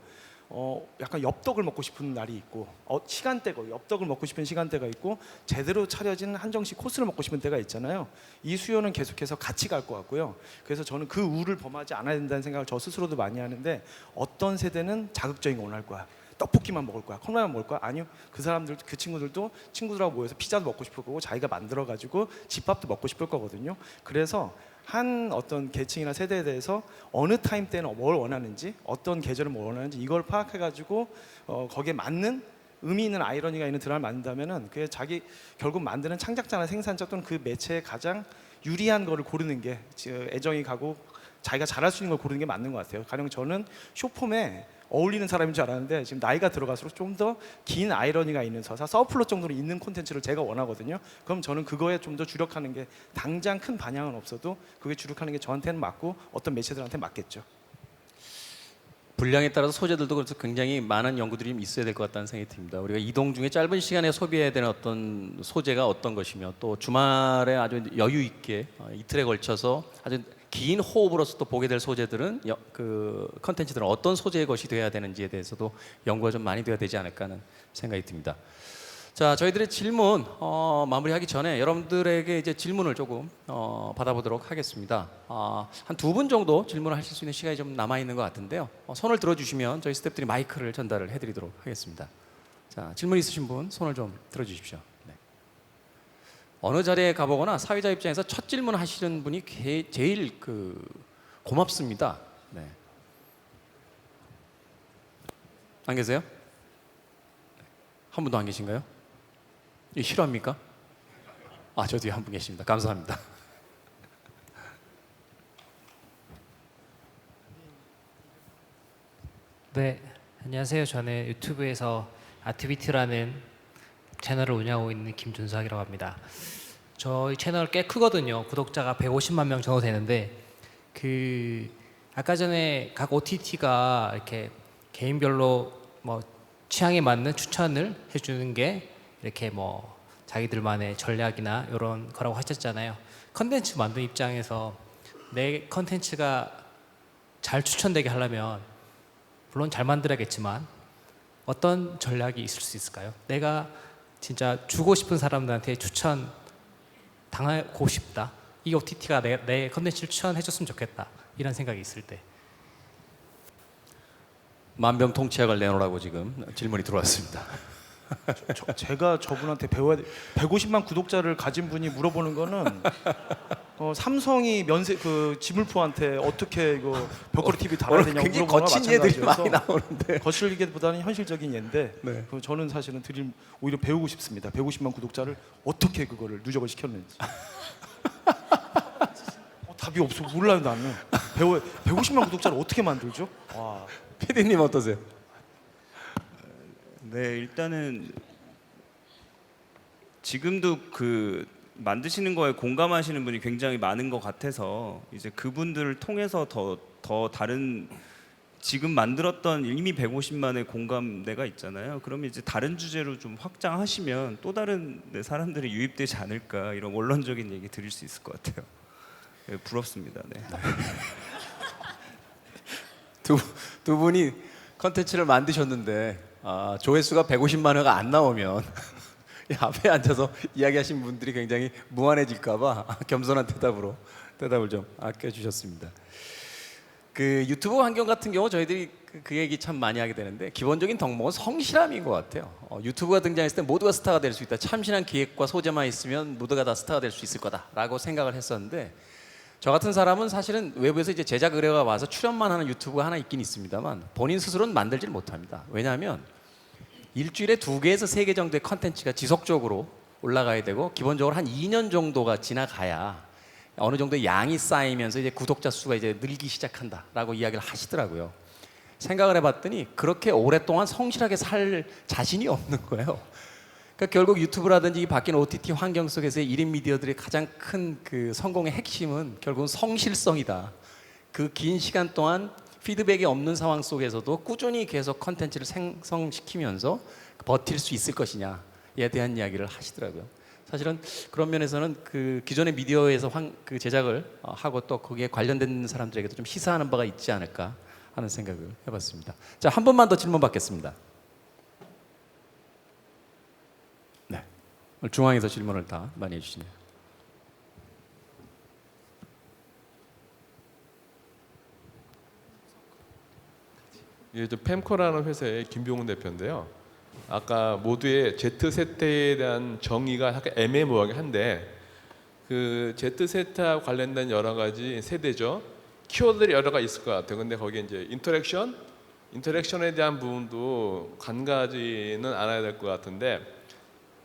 약간 엽떡을 먹고 싶은 날이 있고 시간대가 엽떡을 먹고 싶은 시간대가 있고 제대로 차려진 한정식 코스를 먹고 싶은 때가 있잖아요. 이 수요는 계속해서 같이 갈 것 같고요. 그래서 저는 그 우를 범하지 않아야 된다는 생각을 저 스스로도 많이 하는데 어떤 세대는 자극적인 거 원할 거야. 떡볶이만 먹을 거야, 컵라면 먹을 거야? 아니요. 그 사람들, 그 친구들도 친구들하고 모여서 피자도 먹고 싶을 거고 자기가 만들어 가지고 집밥도 먹고 싶을 거거든요. 그래서 한 어떤 계층이나 세대에 대해서 어느 타임 때는 뭘 원하는지, 어떤 계절을 뭘 원하는지 이걸 파악해 가지고 거기에 맞는 의미 있는 아이러니가 있는 드라마를 만든다면은 그게 자기 결국 만드는 창작자나 생산자 또는 그 매체에 가장 유리한 거를 고르는 게 애정이 가고 자기가 잘할 수 있는 걸 고르는 게 맞는 것 같아요. 가령 저는 쇼폼에 어울리는 사람인 줄 알았는데 지금 나이가 들어갈수록 좀 더 긴 아이러니가 있는 서사, 서플롯 정도로 있는 콘텐츠를 제가 원하거든요. 그럼 저는 그거에 좀 더 주력하는 게 당장 큰 반향은 없어도 그게 주력하는 게 저한테는 맞고 어떤 매체들한테 맞겠죠. 분량에 따라서 소재들도 그래서 굉장히 많은 연구들이 있어야 될 것 같다는 생각이 듭니다. 우리가 이동 중에 짧은 시간에 소비해야 되는 어떤 소재가 어떤 것이며 또 주말에 아주 여유 있게 이틀에 걸쳐서 아주 긴 호흡으로서 또 보게 될 소재들은 그 컨텐츠들은 어떤 소재의 것이 돼야 되는지에 대해서도 연구가 좀 많이 돼야 되지 않을까 하는 생각이 듭니다. 자, 저희들의 질문 마무리하기 전에 여러분들에게 이제 질문을 조금 받아보도록 하겠습니다. 한 2분 정도 질문을 하실 수 있는 시간이 좀 남아 있는 것 같은데요. 손을 들어주시면 저희 스태프들이 마이크를 전달을 해드리도록 하겠습니다. 자, 질문 있으신 분 손을 좀 들어주십시오. 네. 어느 자리에 가보거나 사회자 입장에서 첫 질문 하시는 분이 제일 고맙습니다. 네. 안 계세요? 한 분도 안 계신가요? 이 싫어합니까? 저 뒤에 한 분 계십니다. 감사합니다. 네, 안녕하세요. 저는 유튜브에서 아트비트라는 채널을 운영하고 있는 김준석이라고 합니다. 저희 채널 꽤 크거든요. 구독자가 150만 명 정도 되는데 아까 전에 각 OTT가 이렇게 개인별로 뭐 취향에 맞는 추천을 해주는 게 이렇게 뭐 자기들만의 전략이나 이런 거라고 하셨잖아요. 컨텐츠 만든 입장에서 내 컨텐츠가 잘 추천되게 하려면 물론 잘 만들어야겠지만 어떤 전략이 있을 수 있을까요? 내가 진짜 주고 싶은 사람들한테 추천 당하고 싶다. 이 OTT가 내 컨텐츠를 추천해줬으면 좋겠다. 이런 생각이 있을 때. 만병통치약을 내놓으라고 지금 질문이 들어왔습니다. 제가 저분한테 배워야 150만 구독자를 가진 분이 물어보는 거는 삼성이 지물포한테 어떻게 이거 벽걸이 TV 달아야 되냐고 굉장히 물어보는 거친 거나 예들이 마찬가지여서 많이 나오는데 거칠기보다는 현실적인 예인데 네. 저는 사실은 오히려 배우고 싶습니다. 150만 구독자를 어떻게 그거를 누적을 시켰는지. 답이 없어. 몰라요 나는. 150만 구독자를 어떻게 만들죠? 와. PD님 어떠세요? 네, 일단은 지금도 그 만드시는 거에 공감하시는 분이 굉장히 많은 것 같아서 이제 그분들을 통해서 더 다른 지금 만들었던 이미 150만의 공감대가 있잖아요. 그러면 이제 다른 주제로 좀 확장하시면 또 다른 사람들이 유입되지 않을까, 이런 원론적인 얘기 드릴 수 있을 것 같아요. 네, 부럽습니다. 네. 두 분이 컨텐츠를 만드셨는데 조회수가 150만 회가 안 나오면 이 앞에 앉아서 이야기하신 분들이 굉장히 무안해질까봐 겸손한 대답을 좀 아껴주셨습니다. 그 유튜브 환경 같은 경우 저희들이 그 얘기 참 많이 하게 되는데, 기본적인 덕목은 성실함인 것 같아요. 유튜브가 등장했을 때 모두가 스타가 될 수 있다, 참신한 기획과 소재만 있으면 모두가 다 스타가 될 수 있을 거다라고 생각을 했었는데, 저 같은 사람은 사실은 외부에서 이제 제작 의뢰가 와서 출연만 하는 유튜브가 하나 있긴 있습니다만 본인 스스로는 만들질 못합니다. 왜냐하면 일주일에 2개에서 3개 정도의 컨텐츠가 지속적으로 올라가야 되고, 기본적으로 한 2년 정도가 지나가야 어느 정도 양이 쌓이면서 이제 구독자 수가 이제 늘기 시작한다라고 이야기를 하시더라고요. 생각을 해봤더니 그렇게 오랫동안 성실하게 살 자신이 없는 거예요. 그러니까 결국 유튜브라든지 이 바뀐 OTT 환경 속에서의 1인 미디어들의 가장 큰 그 성공의 핵심은 결국은 성실성이다. 그 긴 시간 동안 피드백이 없는 상황 속에서도 꾸준히 계속 컨텐츠를 생성시키면서 버틸 수 있을 것이냐에 대한 이야기를 하시더라고요. 사실은 그런 면에서는 그 기존의 미디어에서 그 제작을 하고 또 거기에 관련된 사람들에게도 좀 시사하는 바가 있지 않을까 하는 생각을 해봤습니다. 자, 한 번만 더 질문 받겠습니다. 네, 오늘 중앙에서 질문을 다 많이 해주시네요. 예, 저 펜코라는 회사의 김병훈 대표인데요. 아까 모두의 Z세대에 대한 정의가 약간 애매모호하게 한데, 그 Z세대와 관련된 여러 가지 세대죠. 키워드들이 여러 가지 있을 것 같아요. 근데 거기에 이제 인터랙션에 대한 부분도 간과하지는 않아야 될 것 같은데,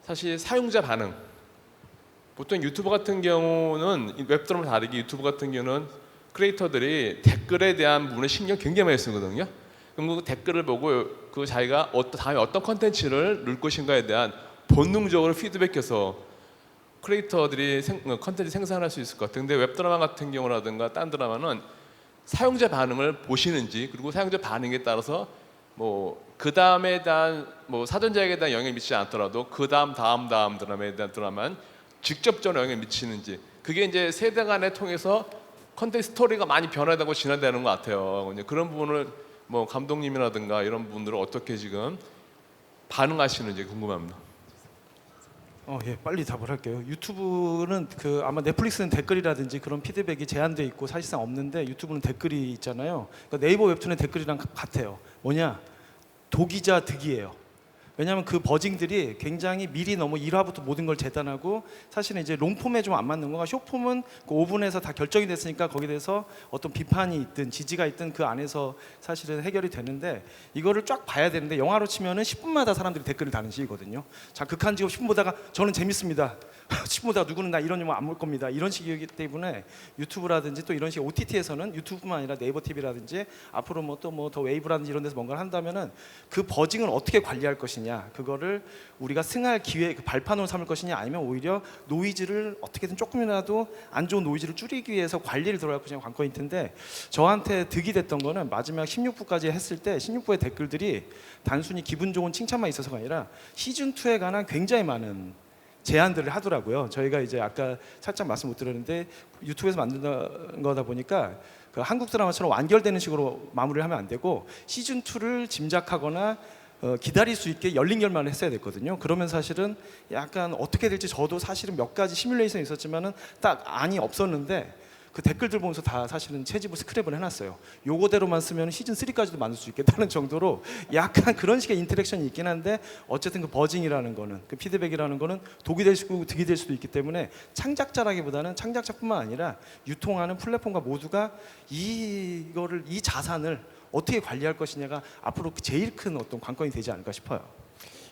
사실 사용자 반응. 보통 유튜브 같은 경우는 웹드라마 다르게 유튜브 같은 경우는 크리에이터들이 댓글에 대한 부분에 신경 굉장히 많이 쓰거든요. 그럼 그 댓글을 보고 그 자기가 다음에 어떤 컨텐츠를 넣을 것인가에 대한 본능적으로 피드백해서 크리에이터들이 컨텐츠 생산할 수 있을 것 같아요. 근데 웹드라마 같은 경우라든가 딴 드라마는 사용자 반응을 보시는지, 그리고 사용자 반응에 따라서 뭐 그 다음에 대한 뭐 사전제약에 대한 영향을 미치지 않더라도 그 다음 드라마에 대한 드라마는 직접적으로 영향을 미치는지, 그게 이제 세대 간에 통해서 컨텐츠 스토리가 많이 변화되고 진화되는 것 같아요. 이제 그런 부분을 뭐 감독님이라든가 이런 분들은 어떻게 지금 반응하시는지 궁금합니다. 예, 빨리 답을 할게요. 유튜브는 그 아마 넷플릭스는 댓글이라든지 그런 피드백이 제한돼 있고 사실상 없는데, 유튜브는 댓글이 있잖아요. 그러니까 네이버 웹툰의 댓글이랑 같아요. 뭐냐? 독이자 득이에요. 왜냐하면 그 버징들이 굉장히 미리 너무 1화부터 모든 걸 재단하고, 사실은 이제 롱폼에 좀 안 맞는 거가, 숏폼은 그 5분에서 다 결정이 됐으니까 거기에 대해서 어떤 비판이 있든 지지가 있든 그 안에서 사실은 해결이 되는데, 이거를 쫙 봐야 되는데 영화로 치면은 10분마다 사람들이 댓글을 다는 식이거든요. 자, 극한 직업 10분 보다가 저는 재밌습니다. 10분 보다가 누구는 나 이런 영화 안 볼 겁니다. 이런 식이기 때문에 유튜브라든지 또 이런 식 OTT에서는 유튜브뿐만 아니라 네이버 TV라든지 앞으로 뭐 또 뭐 더 웨이브라든지 이런 데서 뭔가를 한다면은 그 버징을 어떻게 관리할 것이냐, 그거를 우리가 승할 기회, 그 발판으로 삼을 것이냐, 아니면 오히려 노이즈를 어떻게든 조금이라도 안 좋은 노이즈를 줄이기 위해서 관리를 들어갈 것이냐 관건일 텐데, 저한테 득이 됐던 거는 마지막 16부까지 했을 때 16부의 댓글들이 단순히 기분 좋은 칭찬만 있어서가 아니라 시즌 2에 관한 굉장히 많은 제안들을 하더라고요. 저희가 이제 아까 살짝 말씀 못 드렸는데 유튜브에서 만든 거다 보니까 그 한국 드라마처럼 완결되는 식으로 마무리를 하면 안 되고, 시즌 2를 짐작하거나 기다릴 수 있게 열린 결말을 했어야 됐거든요. 그러면 사실은 약간 어떻게 될지 저도 사실은 몇 가지 시뮬레이션이 있었지만은 딱 안이 없었는데, 그 댓글들 보면서 다 사실은 채집을 스크랩을 해놨어요. 요거대로만 쓰면 시즌 3까지도 만들 수 있겠다는 정도로 약간 그런 식의 인터랙션이 있긴 한데, 어쨌든 그 버징이라는 거는, 그 피드백이라는 거는 독이 될 수도 있고 득이 될 수도 있기 때문에, 창작자라기보다는 창작자뿐만 아니라 유통하는 플랫폼과 모두가 이거를, 이 자산을 어떻게 관리할 것이냐가 앞으로 제일 큰 어떤 관건이 되지 않을까 싶어요.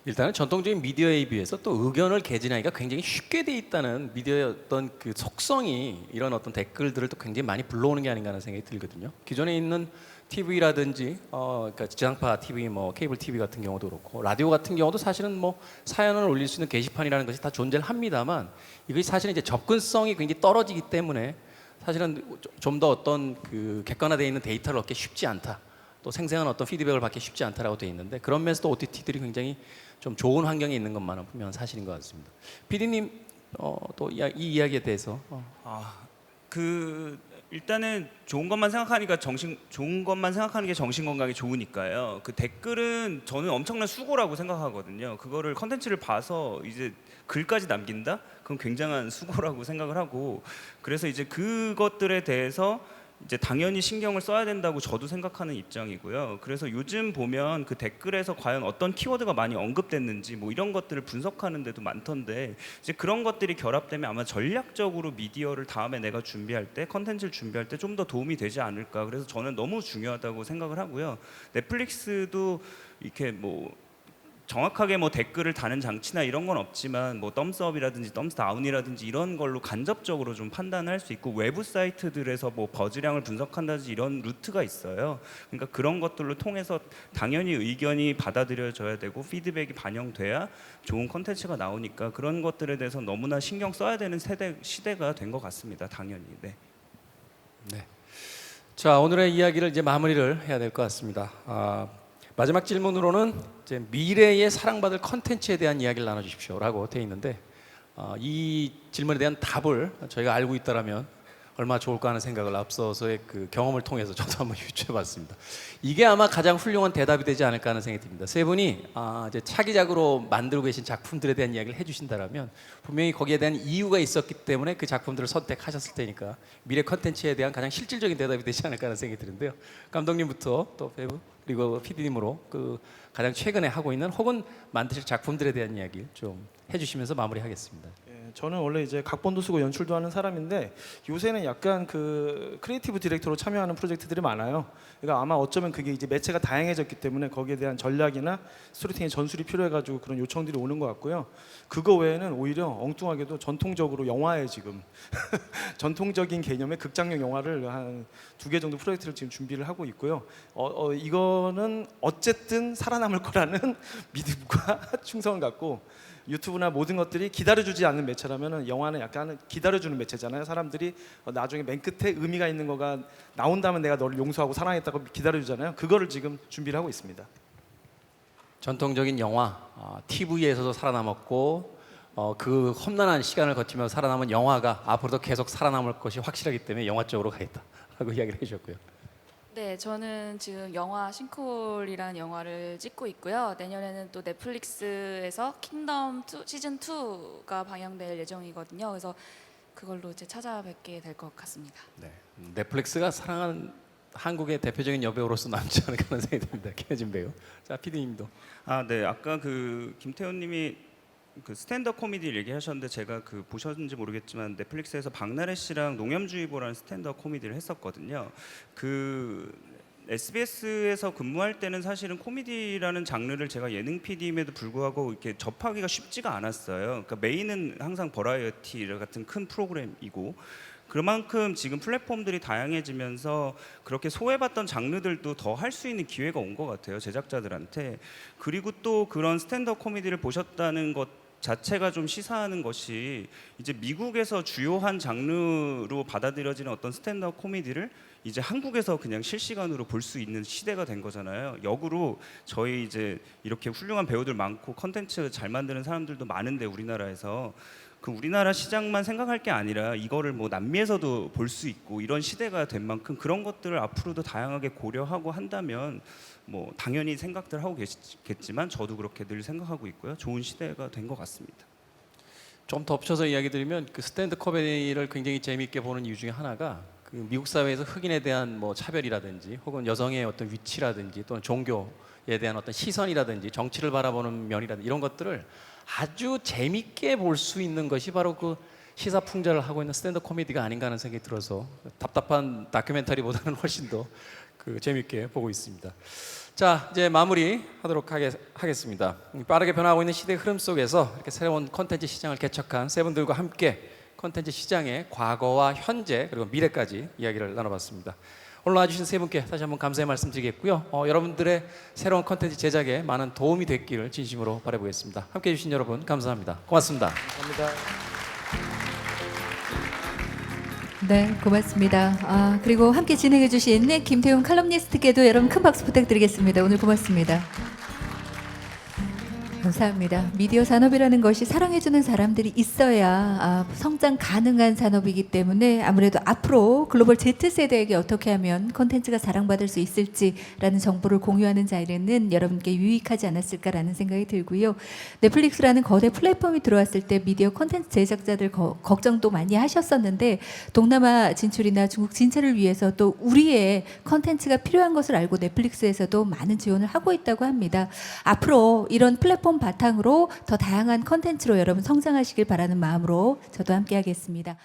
일단은 전통적인 미디어에 비해서 또 의견을 개진하기가 굉장히 쉽게 돼 있다는 미디어의 어떤 그 속성이 이런 어떤 댓글들을 또 굉장히 많이 불러오는 게 아닌가 하는 생각이 들거든요. 기존에 있는 TV라든지 그러니까 지상파 TV, 뭐 케이블 TV 같은 경우도 그렇고 라디오 같은 경우도 사실은 뭐 사연을 올릴 수 있는 게시판이라는 것이 다 존재를 합니다만 이것이 사실은 이제 접근성이 굉장히 떨어지기 때문에 사실은 좀 더 어떤 그 객관화되어 있는 데이터를 얻기 쉽지 않다. 또 생생한 어떤 피드백을 받기 쉽지 않다라고 되어 있는데 그런 면에서 또 OTT들이 굉장히 좀 좋은 환경에 있는 것만은 분명한 사실인 것 같습니다. PD님 또 이 이야기에 대해서 일단은 좋은 것만 생각하는 게 정신 건강에 좋으니까요. 그 댓글은 저는 엄청난 수고라고 생각하거든요. 그거를 컨텐츠를 봐서 이제 글까지 남긴다? 그건 굉장한 수고라고 생각을 하고 그래서 이제 그것들에 대해서 이제 당연히 신경을 써야 된다고 저도 생각하는 입장이고요. 그래서 요즘 보면 그 댓글에서 과연 어떤 키워드가 많이 언급됐는지 뭐 이런 것들을 분석하는 데도 많던데 이제 그런 것들이 결합되면 아마 전략적으로 미디어를 다음에 내가 준비할 때 컨텐츠를 준비할 때 좀 더 도움이 되지 않을까. 그래서 저는 너무 중요하다고 생각을 하고요. 넷플릭스도 이렇게 뭐 정확하게 뭐 댓글을 다는 장치나 이런 건 없지만 뭐 덤스업이라든지 덤스다운이라든지 이런 걸로 간접적으로 좀 판단할 수 있고 외부 사이트들에서 뭐 버즈량을 분석한다든지 이런 루트가 있어요. 그러니까 그런 것들로 통해서 당연히 의견이 받아들여져야 되고 피드백이 반영돼야 좋은 컨텐츠가 나오니까 그런 것들에 대해서 너무나 신경 써야 되는 시대가 된 것 같습니다. 당연히. 네. 네. 자, 오늘의 이야기를 이제 마무리를 해야 될 것 같습니다. 마지막 질문으로는 이제 미래에 사랑받을 컨텐츠에 대한 이야기를 나눠주십시오라고 되어 있는데 이 질문에 대한 답을 저희가 알고 있다라면 얼마나 좋을까 하는 생각을 앞서서의 그 경험을 통해서 저도 한번 유추해봤습니다. 이게 아마 가장 훌륭한 대답이 되지 않을까 하는 생각이 듭니다. 세 분이 이제 차기작으로 만들고 계신 작품들에 대한 이야기를 해주신다라면 분명히 거기에 대한 이유가 있었기 때문에 그 작품들을 선택하셨을 테니까 미래 컨텐츠에 대한 가장 실질적인 대답이 되지 않을까 하는 생각이 드는데요. 감독님부터 또 배우 그리고 PD님으로 그 가장 최근에 하고 있는 혹은 만드실 작품들에 대한 이야기를 좀 해주시면서 마무리하겠습니다. 저는 원래 이제 각본도 쓰고 연출도 하는 사람인데 요새는 약간 그 크리에이티브 디렉터로 참여하는 프로젝트들이 많아요. 그러니까 아마 어쩌면 그게 이제 매체가 다양해졌기 때문에 거기에 대한 전략이나 스토리텔링 전술이 필요해가지고 그런 요청들이 오는 것 같고요. 그거 외에는 오히려 엉뚱하게도 전통적으로 영화에 지금 전통적인 개념의 극장용 영화를 한 2개 정도 프로젝트를 지금 준비를 하고 있고요. 이거는 어쨌든 살아남을 거라는 믿음과 충성을 갖고 유튜브나 모든 것들이 기다려주지 않는 매체라면 영화는 약간 기다려주는 매체잖아요. 사람들이 나중에 맨 끝에 의미가 있는 거가 나온다면 내가 너를 용서하고 사랑했다고 기다려주잖아요. 그거를 지금 준비를 하고 있습니다. 전통적인 영화, TV에서도 살아남았고 그 험난한 시간을 거치며 살아남은 영화가 앞으로도 계속 살아남을 것이 확실하기 때문에 영화 쪽으로 가겠다라고 이야기를 해주셨고요. 네, 저는 지금 영화 싱크홀이라는 영화를 찍고 있고요. 내년에는 또 넷플릭스에서 킹덤 2, 시즌 2가 방영될 예정이거든요. 그래서 그걸로 이제 찾아뵙게 될 것 같습니다. 네, 넷플릭스가 사랑하는 한국의 대표적인 여배우로서 남지 않을까 하는 생각이 듭니다. 김혜진 배우. 자, PD님도. 네. 아까 그 김태훈님이 그 스탠드업 코미디를 얘기하셨는데 제가 그 보셨는지 모르겠지만 넷플릭스에서 박나래 씨랑 농염주의보라는 스탠드업 코미디를 했었거든요. 그 SBS에서 근무할 때는 사실은 코미디라는 장르를 제가 예능 PD임에도 불구하고 이렇게 접하기가 쉽지가 않았어요. 그러니까 메인은 항상 버라이어티 같은 큰 프로그램이고 그만큼 지금 플랫폼들이 다양해지면서 그렇게 소외받던 장르들도 더 할 수 있는 기회가 온 것 같아요, 제작자들한테. 그리고 또 그런 스탠드업 코미디를 보셨다는 것 자체가 좀 시사하는 것이 이제 미국에서 주요한 장르로 받아들여지는 어떤 스탠드업 코미디를 이제 한국에서 그냥 실시간으로 볼 수 있는 시대가 된 거잖아요. 역으로 저희 이제 이렇게 훌륭한 배우들 많고 컨텐츠 잘 만드는 사람들도 많은데 우리나라에서 그 우리나라 시장만 생각할 게 아니라 이거를 뭐 남미에서도 볼 수 있고 이런 시대가 된 만큼 그런 것들을 앞으로도 다양하게 고려하고 한다면 뭐 당연히 생각들 하고 계시겠지만 저도 그렇게 늘 생각하고 있고요. 좋은 시대가 된 것 같습니다. 좀 덧붙여서 이야기 드리면 그 스탠드 코미디를 굉장히 재미있게 보는 이유 중에 하나가 그 미국 사회에서 흑인에 대한 뭐 차별이라든지 혹은 여성의 어떤 위치라든지 또는 종교에 대한 어떤 시선이라든지 정치를 바라보는 면이라든지 이런 것들을 아주 재밌게 볼 수 있는 것이 바로 그 시사풍자를 하고 있는 스탠드 코미디가 아닌가 하는 생각이 들어서 답답한 다큐멘터리보다는 훨씬 더 그 재밌게 보고 있습니다. 자, 이제 마무리하도록 하겠습니다. 빠르게 변화하고 있는 시대의 흐름 속에서 이렇게 새로운 콘텐츠 시장을 개척한 세 분들과 함께 콘텐츠 시장의 과거와 현재 그리고 미래까지 이야기를 나눠봤습니다. 오늘 와주신 세 분께 다시 한번 감사의 말씀드리겠고요. 여러분들의 새로운 컨텐츠 제작에 많은 도움이 됐기를 진심으로 바라보겠습니다. 함께해 주신 여러분 감사합니다. 고맙습니다. 감사합니다. 네, 고맙습니다. 그리고 함께 진행해주신 김태훈 칼럼니스트께도 여러분 큰 박수 부탁드리겠습니다. 오늘 고맙습니다. 감사합니다. 미디어 산업이라는 것이 사랑해주는 사람들이 있어야 성장 가능한 산업이기 때문에 아무래도 앞으로 글로벌 Z세대에게 어떻게 하면 콘텐츠가 사랑받을 수 있을지라는 정보를 공유하는 자리는 여러분께 유익하지 않았을까라는 생각이 들고요. 넷플릭스라는 거대 플랫폼이 들어왔을 때 미디어 콘텐츠 제작자들 걱정도 많이 하셨었는데 동남아 진출이나 중국 진출을 위해서 또 우리의 콘텐츠가 필요한 것을 알고 넷플릭스에서도 많은 지원을 하고 있다고 합니다. 앞으로 이런 플랫폼 바탕으로 더 다양한 컨텐츠로 여러분 성장하시길 바라는 마음으로 저도 함께 하겠습니다.